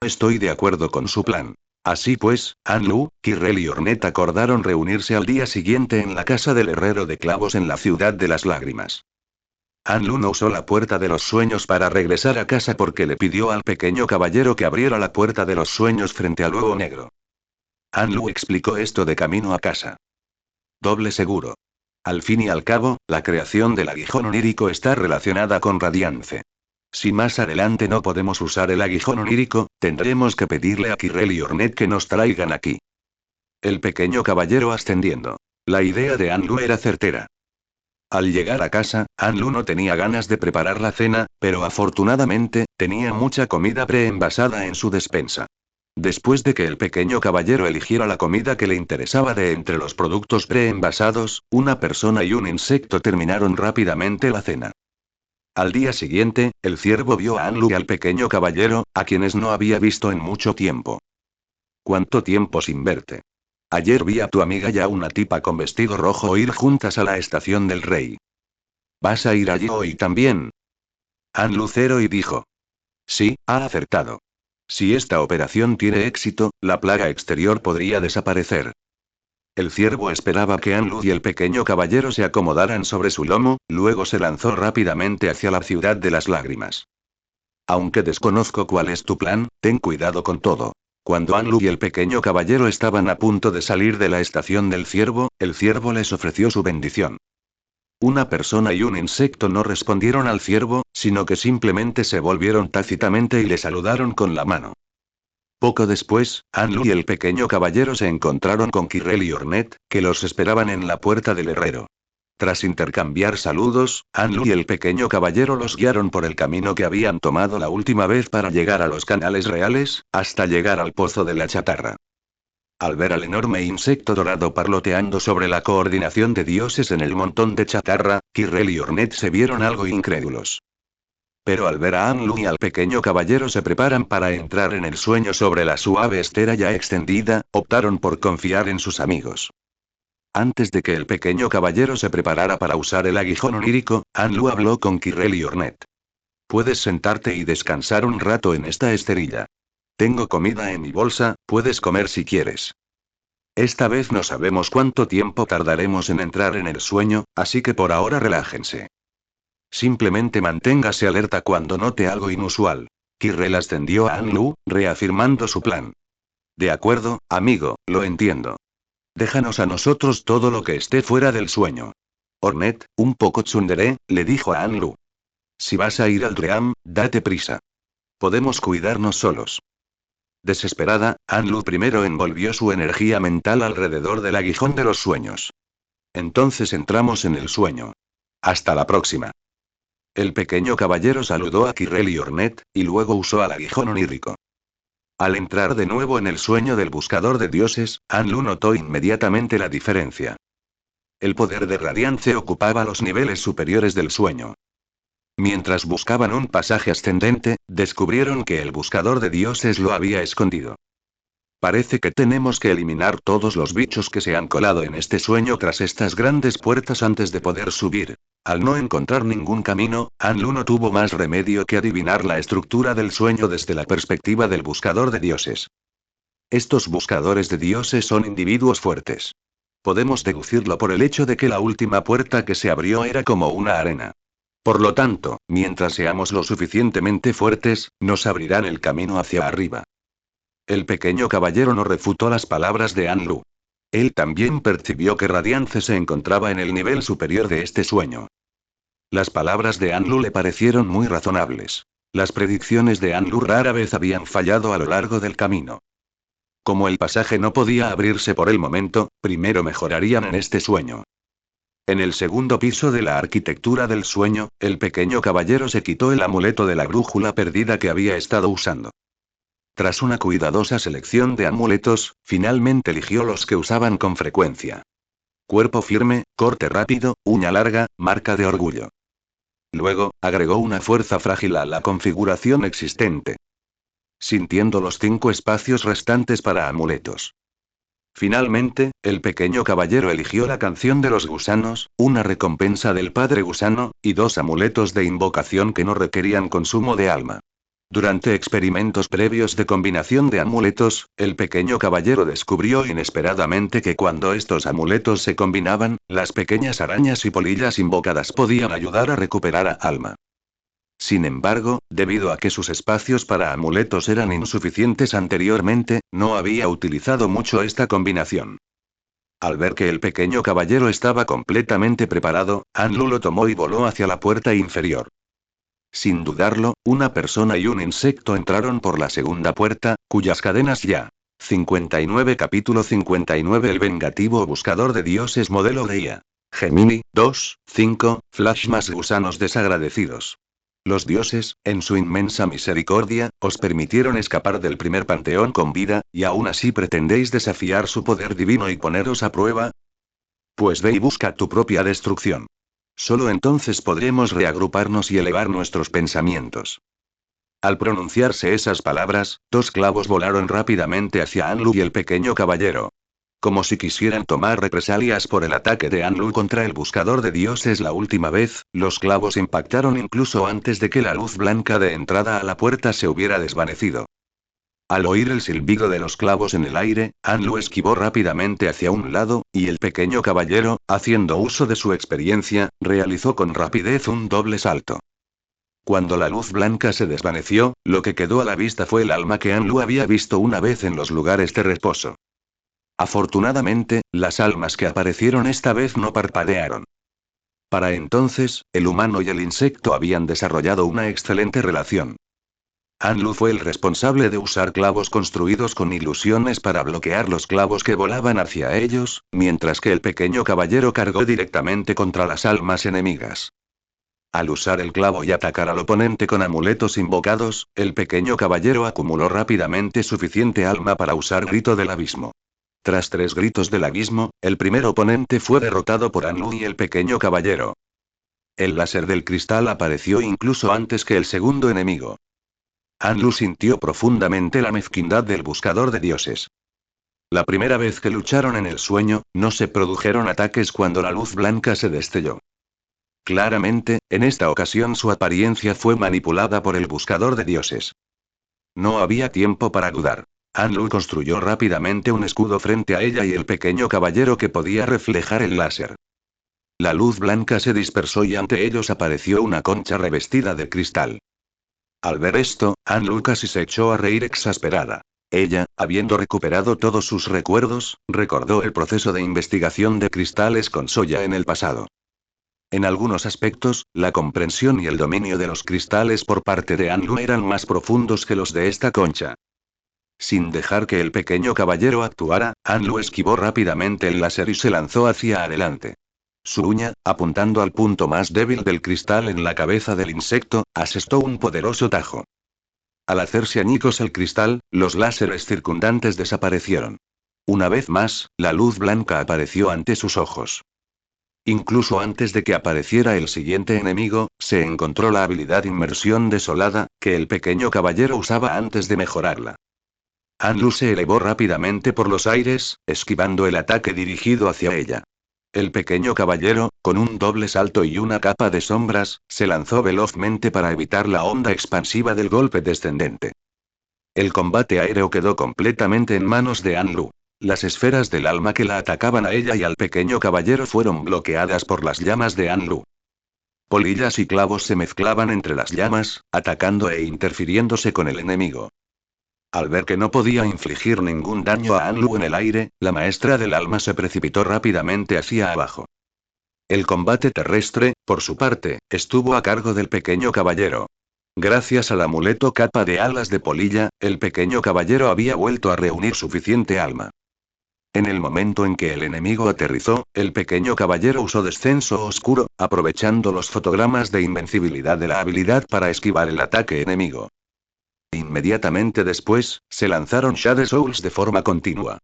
Estoy de acuerdo con su plan. Así pues, Anlu, Kirrell y Ornette acordaron reunirse al día siguiente en la casa del herrero de clavos en la ciudad de las lágrimas. Anlu no usó la puerta de los sueños para regresar a casa porque le pidió al pequeño caballero que abriera la puerta de los sueños frente al huevo negro. Anlu explicó esto de camino a casa. Doble seguro. Al fin y al cabo, la creación del aguijón onírico está relacionada con Radiance. Si más adelante no podemos usar el aguijón onírico, tendremos que pedirle a Kirrell y Ornette que nos traigan aquí. El pequeño caballero ascendiendo. La idea de Anlu era certera. Al llegar a casa, Anlu no tenía ganas de preparar la cena, pero afortunadamente, tenía mucha comida preenvasada en su despensa. Después de que el pequeño caballero eligiera la comida que le interesaba de entre los productos preenvasados, una persona y un insecto terminaron rápidamente la cena. Al día siguiente, el ciervo vio a Anlu y al pequeño caballero, a quienes no había visto en mucho tiempo. ¿Cuánto tiempo sin verte? Ayer vi a tu amiga y a una tipa con vestido rojo ir juntas a la estación del rey. ¿Vas a ir allí hoy también? Anlu cero y dijo. Sí, ha acertado. Si esta operación tiene éxito, la plaga exterior podría desaparecer. El ciervo esperaba que Anlu y el pequeño caballero se acomodaran sobre su lomo, luego se lanzó rápidamente hacia la ciudad de las lágrimas. Aunque desconozco cuál es tu plan, ten cuidado con todo. Cuando Anlu y el pequeño caballero estaban a punto de salir de la estación del ciervo, el ciervo les ofreció su bendición. Una persona y un insecto no respondieron al ciervo, sino que simplemente se volvieron tácitamente y le saludaron con la mano. Poco después, Anlu y el pequeño caballero se encontraron con Kirrell y Ornette, que los esperaban en la puerta del herrero. Tras intercambiar saludos, Anlu y el pequeño caballero los guiaron por el camino que habían tomado la última vez para llegar a los canales reales, hasta llegar al pozo de la chatarra. Al ver al enorme insecto dorado parloteando sobre la coordinación de dioses en el montón de chatarra, Kirrell y Ornette se vieron algo incrédulos. Pero al ver a Anlu y al pequeño caballero se preparan para entrar en el sueño sobre la suave estera ya extendida, optaron por confiar en sus amigos. Antes de que el pequeño caballero se preparara para usar el aguijón onírico, Anlu habló con Kirrell y Ornette. Puedes sentarte y descansar un rato en esta esterilla. Tengo comida en mi bolsa, puedes comer si quieres. Esta vez no sabemos cuánto tiempo tardaremos en entrar en el sueño, así que por ahora relájense. Simplemente manténgase alerta cuando note algo inusual. Kirrell ascendió a Anlu, reafirmando su plan. De acuerdo, amigo, lo entiendo. Déjanos a nosotros todo lo que esté fuera del sueño. Ornette, un poco tsundere, le dijo a Anlu. Si vas a ir al Dream, date prisa. Podemos cuidarnos solos. Desesperada, Anlu primero envolvió su energía mental alrededor del aguijón de los sueños. Entonces entramos en el sueño. Hasta la próxima. El pequeño caballero saludó a Kirrell y Ornette, y luego usó al aguijón onírico. Al entrar de nuevo en el sueño del buscador de dioses, Anlu notó inmediatamente la diferencia. El poder de Radiance ocupaba los niveles superiores del sueño. Mientras buscaban un pasaje ascendente, descubrieron que el buscador de dioses lo había escondido. Parece que tenemos que eliminar todos los bichos que se han colado en este sueño tras estas grandes puertas antes de poder subir. Al no encontrar ningún camino, Anlu no tuvo más remedio que adivinar la estructura del sueño desde la perspectiva del buscador de dioses. Estos buscadores de dioses son individuos fuertes. Podemos deducirlo por el hecho de que la última puerta que se abrió era como una arena. Por lo tanto, mientras seamos lo suficientemente fuertes, nos abrirán el camino hacia arriba. El pequeño caballero no refutó las palabras de Anlu. Él también percibió que Radiance se encontraba en el nivel superior de este sueño. Las palabras de Anlu le parecieron muy razonables. Las predicciones de Anlu rara vez habían fallado a lo largo del camino. Como el pasaje no podía abrirse por el momento, primero mejorarían en este sueño. En el segundo piso de la arquitectura del sueño, el pequeño caballero se quitó el amuleto de la brújula perdida que había estado usando. Tras una cuidadosa selección de amuletos, finalmente eligió los que usaban con frecuencia. Cuerpo firme, corte rápido, uña larga, marca de orgullo. Luego, agregó una fuerza frágil a la configuración existente. Sintiendo los 5 espacios restantes para amuletos. Finalmente, el pequeño caballero eligió la canción de los gusanos, una recompensa del padre gusano, y 2 amuletos de invocación que no requerían consumo de alma. Durante experimentos previos de combinación de amuletos, el pequeño caballero descubrió inesperadamente que cuando estos amuletos se combinaban, las pequeñas arañas y polillas invocadas podían ayudar a recuperar a alma. Sin embargo, debido a que sus espacios para amuletos eran insuficientes anteriormente, no había utilizado mucho esta combinación. Al ver que el pequeño caballero estaba completamente preparado, Anlu lo tomó y voló hacia la puerta inferior. Sin dudarlo, una persona y un insecto entraron por la segunda puerta, cuyas cadenas ya. 59 Capítulo 59 El vengativo buscador de dioses modelo Leia. Gemini, 2, 5, Flash más gusanos desagradecidos. Los dioses, en su inmensa misericordia, os permitieron escapar del primer panteón con vida, y aún así pretendéis desafiar su poder divino y poneros a prueba. Pues ve y busca tu propia destrucción. Solo entonces podremos reagruparnos y elevar nuestros pensamientos. Al pronunciarse esas palabras, 2 clavos volaron rápidamente hacia Anlu y el pequeño caballero. Como si quisieran tomar represalias por el ataque de Anlu contra el buscador de dioses la última vez, los clavos impactaron incluso antes de que la luz blanca de entrada a la puerta se hubiera desvanecido. Al oír el silbido de los clavos en el aire, Anlu esquivó rápidamente hacia un lado, y el pequeño caballero, haciendo uso de su experiencia, realizó con rapidez un doble salto. Cuando la luz blanca se desvaneció, lo que quedó a la vista fue el alma que Anlu había visto una vez en los lugares de reposo. Afortunadamente, las almas que aparecieron esta vez no parpadearon. Para entonces, el humano y el insecto habían desarrollado una excelente relación. Anlu fue el responsable de usar clavos construidos con ilusiones para bloquear los clavos que volaban hacia ellos, mientras que el pequeño caballero cargó directamente contra las almas enemigas. Al usar el clavo y atacar al oponente con amuletos invocados, el pequeño caballero acumuló rápidamente suficiente alma para usar Grito del Abismo. Tras 3 gritos del abismo, el primer oponente fue derrotado por Anlu y el pequeño caballero. El láser del cristal apareció incluso antes que el segundo enemigo. Anlu sintió profundamente la mezquindad del buscador de dioses. La primera vez que lucharon en el sueño, no se produjeron ataques cuando la luz blanca se destelló. Claramente, en esta ocasión su apariencia fue manipulada por el buscador de dioses. No había tiempo para dudar. Anlu construyó rápidamente un escudo frente a ella y el pequeño caballero que podía reflejar el láser. La luz blanca se dispersó y ante ellos apareció una concha revestida de cristal. Al ver esto, Anlu casi se echó a reír exasperada. Ella, habiendo recuperado todos sus recuerdos, recordó el proceso de investigación de cristales con Soya en el pasado. En algunos aspectos, la comprensión y el dominio de los cristales por parte de Anlu eran más profundos que los de esta concha. Sin dejar que el pequeño caballero actuara, Anlu esquivó rápidamente el láser y se lanzó hacia adelante. Su uña, apuntando al punto más débil del cristal en la cabeza del insecto, asestó un poderoso tajo. Al hacerse añicos el cristal, los láseres circundantes desaparecieron. Una vez más, la luz blanca apareció ante sus ojos. Incluso antes de que apareciera el siguiente enemigo, se encontró la habilidad inmersión desolada, que el pequeño caballero usaba antes de mejorarla. Anlu se elevó rápidamente por los aires, esquivando el ataque dirigido hacia ella. El pequeño caballero, con un doble salto y una capa de sombras, se lanzó velozmente para evitar la onda expansiva del golpe descendente. El combate aéreo quedó completamente en manos de Anlu. Las esferas del alma que la atacaban a ella y al pequeño caballero fueron bloqueadas por las llamas de Anlu. Polillas y clavos se mezclaban entre las llamas, atacando e interfiriéndose con el enemigo. Al ver que no podía infligir ningún daño a Anlu en el aire, la maestra del alma se precipitó rápidamente hacia abajo. El combate terrestre, por su parte, estuvo a cargo del pequeño caballero. Gracias al amuleto capa de alas de polilla, el pequeño caballero había vuelto a reunir suficiente alma. En el momento en que el enemigo aterrizó, el pequeño caballero usó descenso oscuro, aprovechando los fotogramas de invencibilidad de la habilidad para esquivar el ataque enemigo. Inmediatamente después, se lanzaron Shade Souls de forma continua.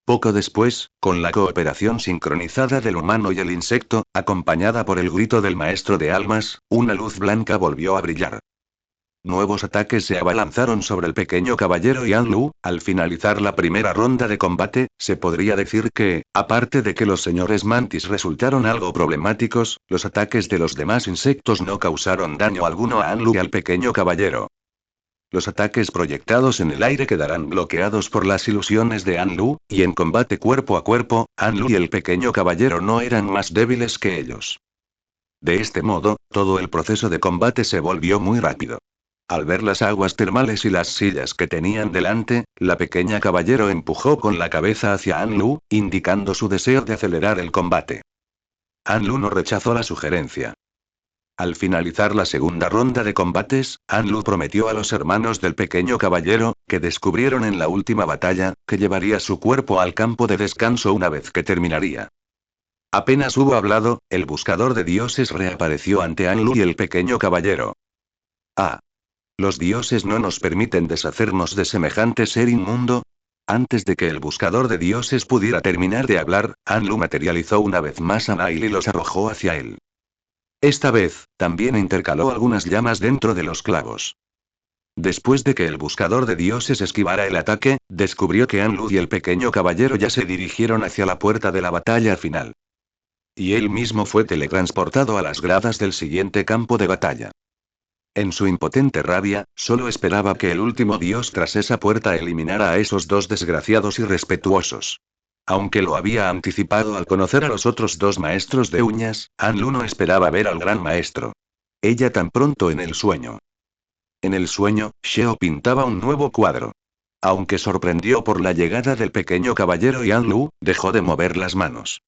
Poco después, con la cooperación sincronizada del humano y el insecto, acompañada por el grito del maestro de almas, una luz blanca volvió a brillar. Nuevos ataques se abalanzaron sobre el pequeño caballero y Anlu. Al finalizar la primera ronda de combate, se podría decir que, aparte de que los señores mantis resultaron algo problemáticos, los ataques de los demás insectos no causaron daño alguno a Anlu y al pequeño caballero. Los ataques proyectados en el aire quedarán bloqueados por las ilusiones de Anlu, y en combate cuerpo a cuerpo, Anlu y el pequeño caballero no eran más débiles que ellos. De este modo, todo el proceso de combate se volvió muy rápido. Al ver las aguas termales y las sillas que tenían delante, la pequeña caballero empujó con la cabeza hacia Anlu, indicando su deseo de acelerar el combate. Anlu no rechazó la sugerencia. Al finalizar la segunda ronda de combates, Anlu prometió a los hermanos del pequeño caballero, que descubrieron en la última batalla, que llevaría su cuerpo al campo de descanso una vez que terminaría. Apenas hubo hablado, el buscador de dioses reapareció ante Anlu y el pequeño caballero. Ah. ¿Los dioses no nos permiten deshacernos de semejante ser inmundo? Antes de que el buscador de dioses pudiera terminar de hablar, Anlu materializó una vez más a Nail y los arrojó hacia él. Esta vez, también intercaló algunas llamas dentro de los clavos. Después de que el buscador de dioses esquivara el ataque, descubrió que Anlu y el pequeño caballero ya se dirigieron hacia la puerta de la batalla final. Y él mismo fue teletransportado a las gradas del siguiente campo de batalla. En su impotente rabia, solo esperaba que el último dios tras esa puerta eliminara a esos dos desgraciados irrespetuosos. Aunque lo había anticipado al conocer a los otros dos maestros de uñas, Anlu no esperaba ver al gran maestro. Ella tan pronto en el sueño. En el sueño, Sheo pintaba un nuevo cuadro. Aunque sorprendió por la llegada del pequeño caballero y Anlu, dejó de mover las manos.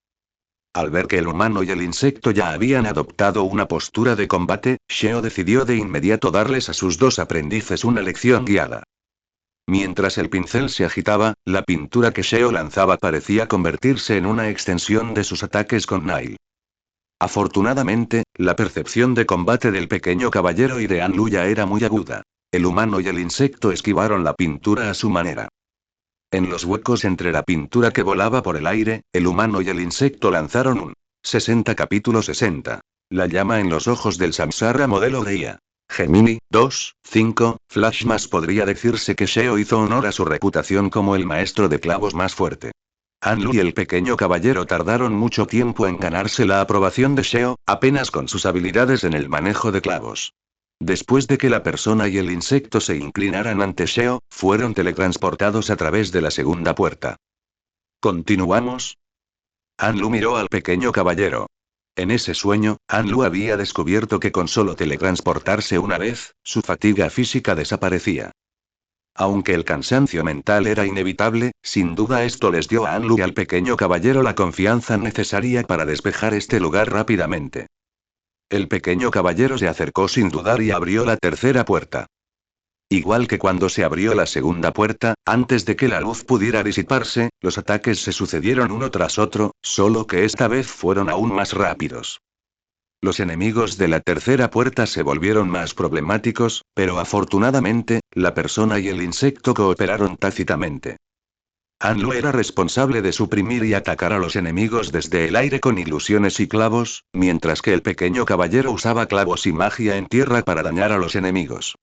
Al ver que el humano y el insecto ya habían adoptado una postura de combate, Sheo decidió de inmediato darles a sus dos aprendices una lección guiada. Mientras el pincel se agitaba, la pintura que Sheo lanzaba parecía convertirse en una extensión de sus ataques con Nail. Afortunadamente, la percepción de combate del pequeño caballero y de Anlu ya era muy aguda. El humano y el insecto esquivaron la pintura a su manera. En los huecos entre la pintura que volaba por el aire, el humano y el insecto lanzaron un 60 capítulo 60. La llama en los ojos del Samsara modelo de IA. Gemini, 2, 5, Flash más podría decirse que Sheo hizo honor a su reputación como el maestro de clavos más fuerte. Anlu y el pequeño caballero tardaron mucho tiempo en ganarse la aprobación de Sheo, apenas con sus habilidades en el manejo de clavos. Después de que la persona y el insecto se inclinaran ante Sheo, fueron teletransportados a través de la segunda puerta. ¿Continuamos? Anlu miró al pequeño caballero. En ese sueño, Anlu había descubierto que con solo teletransportarse una vez, su fatiga física desaparecía. Aunque el cansancio mental era inevitable, sin duda esto les dio a Anlu y al pequeño caballero la confianza necesaria para despejar este lugar rápidamente. El pequeño caballero se acercó sin dudar y abrió la tercera puerta. Igual que cuando se abrió la segunda puerta, antes de que la luz pudiera disiparse, los ataques se sucedieron uno tras otro, solo que esta vez fueron aún más rápidos. Los enemigos de la tercera puerta se volvieron más problemáticos, pero afortunadamente, la persona y el insecto cooperaron tácitamente. Anlu era responsable de suprimir y atacar a los enemigos desde el aire con ilusiones y clavos, mientras que el pequeño caballero usaba clavos y magia en tierra para dañar a los enemigos.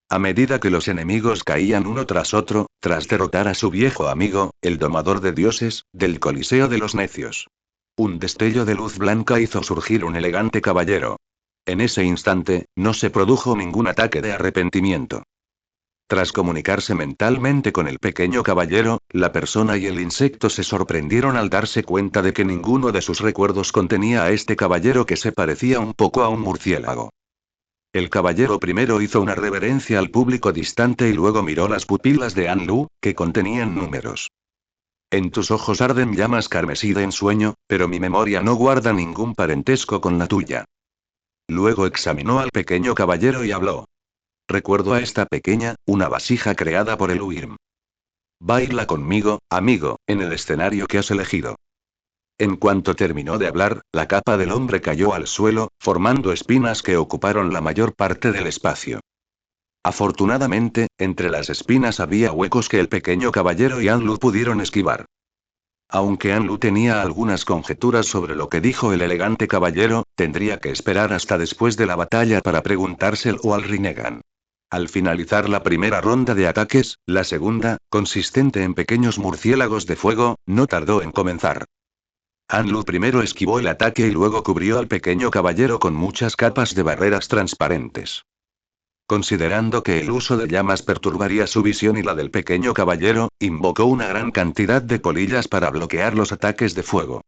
A medida que los enemigos caían uno tras otro, tras derrotar a su viejo amigo, el domador de dioses, del Coliseo de los Necios. Un destello de luz blanca hizo surgir un elegante caballero. En ese instante, no se produjo ningún ataque de arrepentimiento. Tras comunicarse mentalmente con el pequeño caballero, la persona y el insecto se sorprendieron al darse cuenta de que ninguno de sus recuerdos contenía a este caballero que se parecía un poco a un murciélago. El caballero primero hizo una reverencia al público distante y luego miró las pupilas de Anlu, que contenían números. En tus ojos arden llamas carmesí de ensueño, pero mi memoria no guarda ningún parentesco con la tuya. Luego examinó al pequeño caballero y habló. Recuerdo a esta pequeña, una vasija creada por el Uirm. Baila conmigo, amigo, en el escenario que has elegido. En cuanto terminó de hablar, la capa del hombre cayó al suelo, formando espinas que ocuparon la mayor parte del espacio. Afortunadamente, entre las espinas había huecos que el pequeño caballero y Anlu pudieron esquivar. Aunque Anlu tenía algunas conjeturas sobre lo que dijo el elegante caballero, tendría que esperar hasta después de la batalla para preguntárselo al Rinnegan. Al finalizar la primera ronda de ataques, la segunda, consistente en pequeños murciélagos de fuego, no tardó en comenzar. Anlu primero esquivó el ataque y luego cubrió al pequeño caballero con muchas capas de barreras transparentes. Considerando que el uso de llamas perturbaría su visión y la del pequeño caballero, invocó una gran cantidad de polillas para bloquear los ataques de fuego.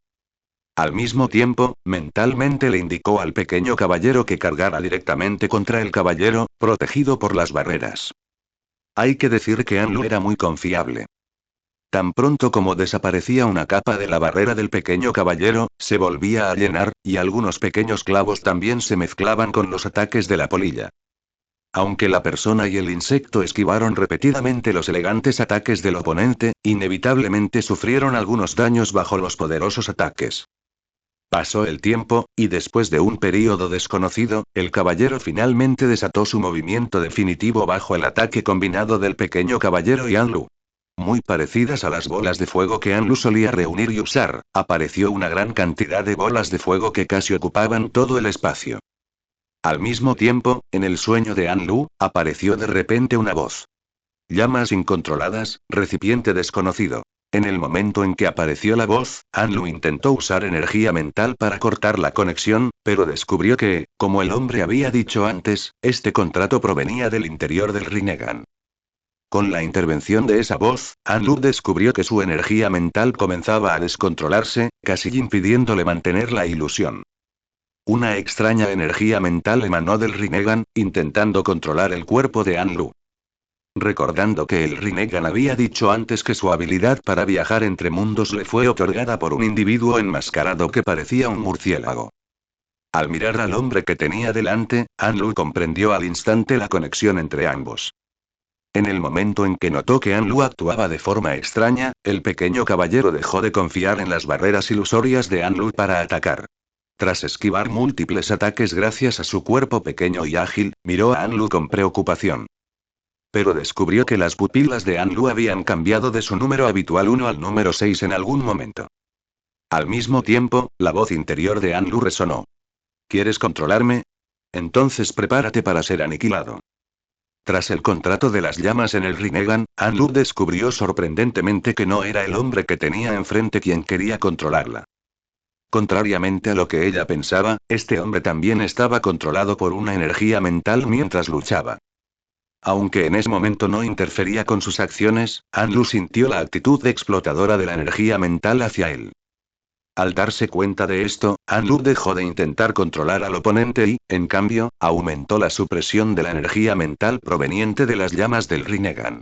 Al mismo tiempo, mentalmente le indicó al pequeño caballero que cargara directamente contra el caballero, protegido por las barreras. Hay que decir que Anlu era muy confiable. Tan pronto como desaparecía una capa de la barrera del pequeño caballero, se volvía a llenar, y algunos pequeños clavos también se mezclaban con los ataques de la polilla. Aunque la persona y el insecto esquivaron repetidamente los elegantes ataques del oponente, inevitablemente sufrieron algunos daños bajo los poderosos ataques. Pasó el tiempo, y después de un período desconocido, el caballero finalmente desató su movimiento definitivo bajo el ataque combinado del pequeño caballero y Anlu. Muy parecidas a las bolas de fuego que Anlu solía reunir y usar, apareció una gran cantidad de bolas de fuego que casi ocupaban todo el espacio. Al mismo tiempo, en el sueño de Anlu, apareció de repente una voz. Llamas incontroladas, recipiente desconocido. En el momento en que apareció la voz, Anlu intentó usar energía mental para cortar la conexión, pero descubrió que, como el hombre había dicho antes, este contrato provenía del interior del Rinnegan. Con la intervención de esa voz, Anlu descubrió que su energía mental comenzaba a descontrolarse, casi impidiéndole mantener la ilusión. Una extraña energía mental emanó del Rinnegan, intentando controlar el cuerpo de Anlu. Recordando que el Rinnegan había dicho antes que su habilidad para viajar entre mundos le fue otorgada por un individuo enmascarado que parecía un murciélago. Al mirar al hombre que tenía delante, Anlu comprendió al instante la conexión entre ambos. En el momento en que notó que Anlu actuaba de forma extraña, el pequeño caballero dejó de confiar en las barreras ilusorias de Anlu para atacar. Tras esquivar múltiples ataques gracias a su cuerpo pequeño y ágil, miró a Anlu con preocupación. Pero descubrió que las pupilas de Anlu habían cambiado de su número habitual 1 al número 6 en algún momento. Al mismo tiempo, la voz interior de Anlu resonó. ¿Quieres controlarme? Entonces prepárate para ser aniquilado. Tras el contrato de las llamas en el Rinnegan, Anlu descubrió sorprendentemente que no era el hombre que tenía enfrente quien quería controlarla. Contrariamente a lo que ella pensaba, este hombre también estaba controlado por una energía mental mientras luchaba. Aunque en ese momento no interfería con sus acciones, Anlu sintió la actitud explotadora de la energía mental hacia él. Al darse cuenta de esto, Anlu dejó de intentar controlar al oponente y, en cambio, aumentó la supresión de la energía mental proveniente de las llamas del Rinnegan.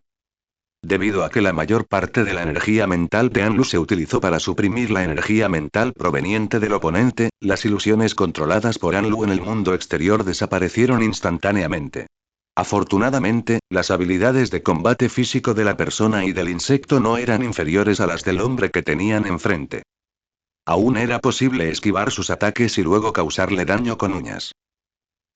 Debido a que la mayor parte de la energía mental de Anlu se utilizó para suprimir la energía mental proveniente del oponente, las ilusiones controladas por Anlu en el mundo exterior desaparecieron instantáneamente. Afortunadamente, las habilidades de combate físico de la persona y del insecto no eran inferiores a las del hombre que tenían enfrente. Aún era posible esquivar sus ataques y luego causarle daño con uñas.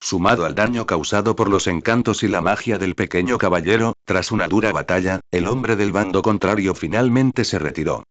Sumado al daño causado por los encantos y la magia del pequeño caballero, tras una dura batalla, el hombre del bando contrario finalmente se retiró.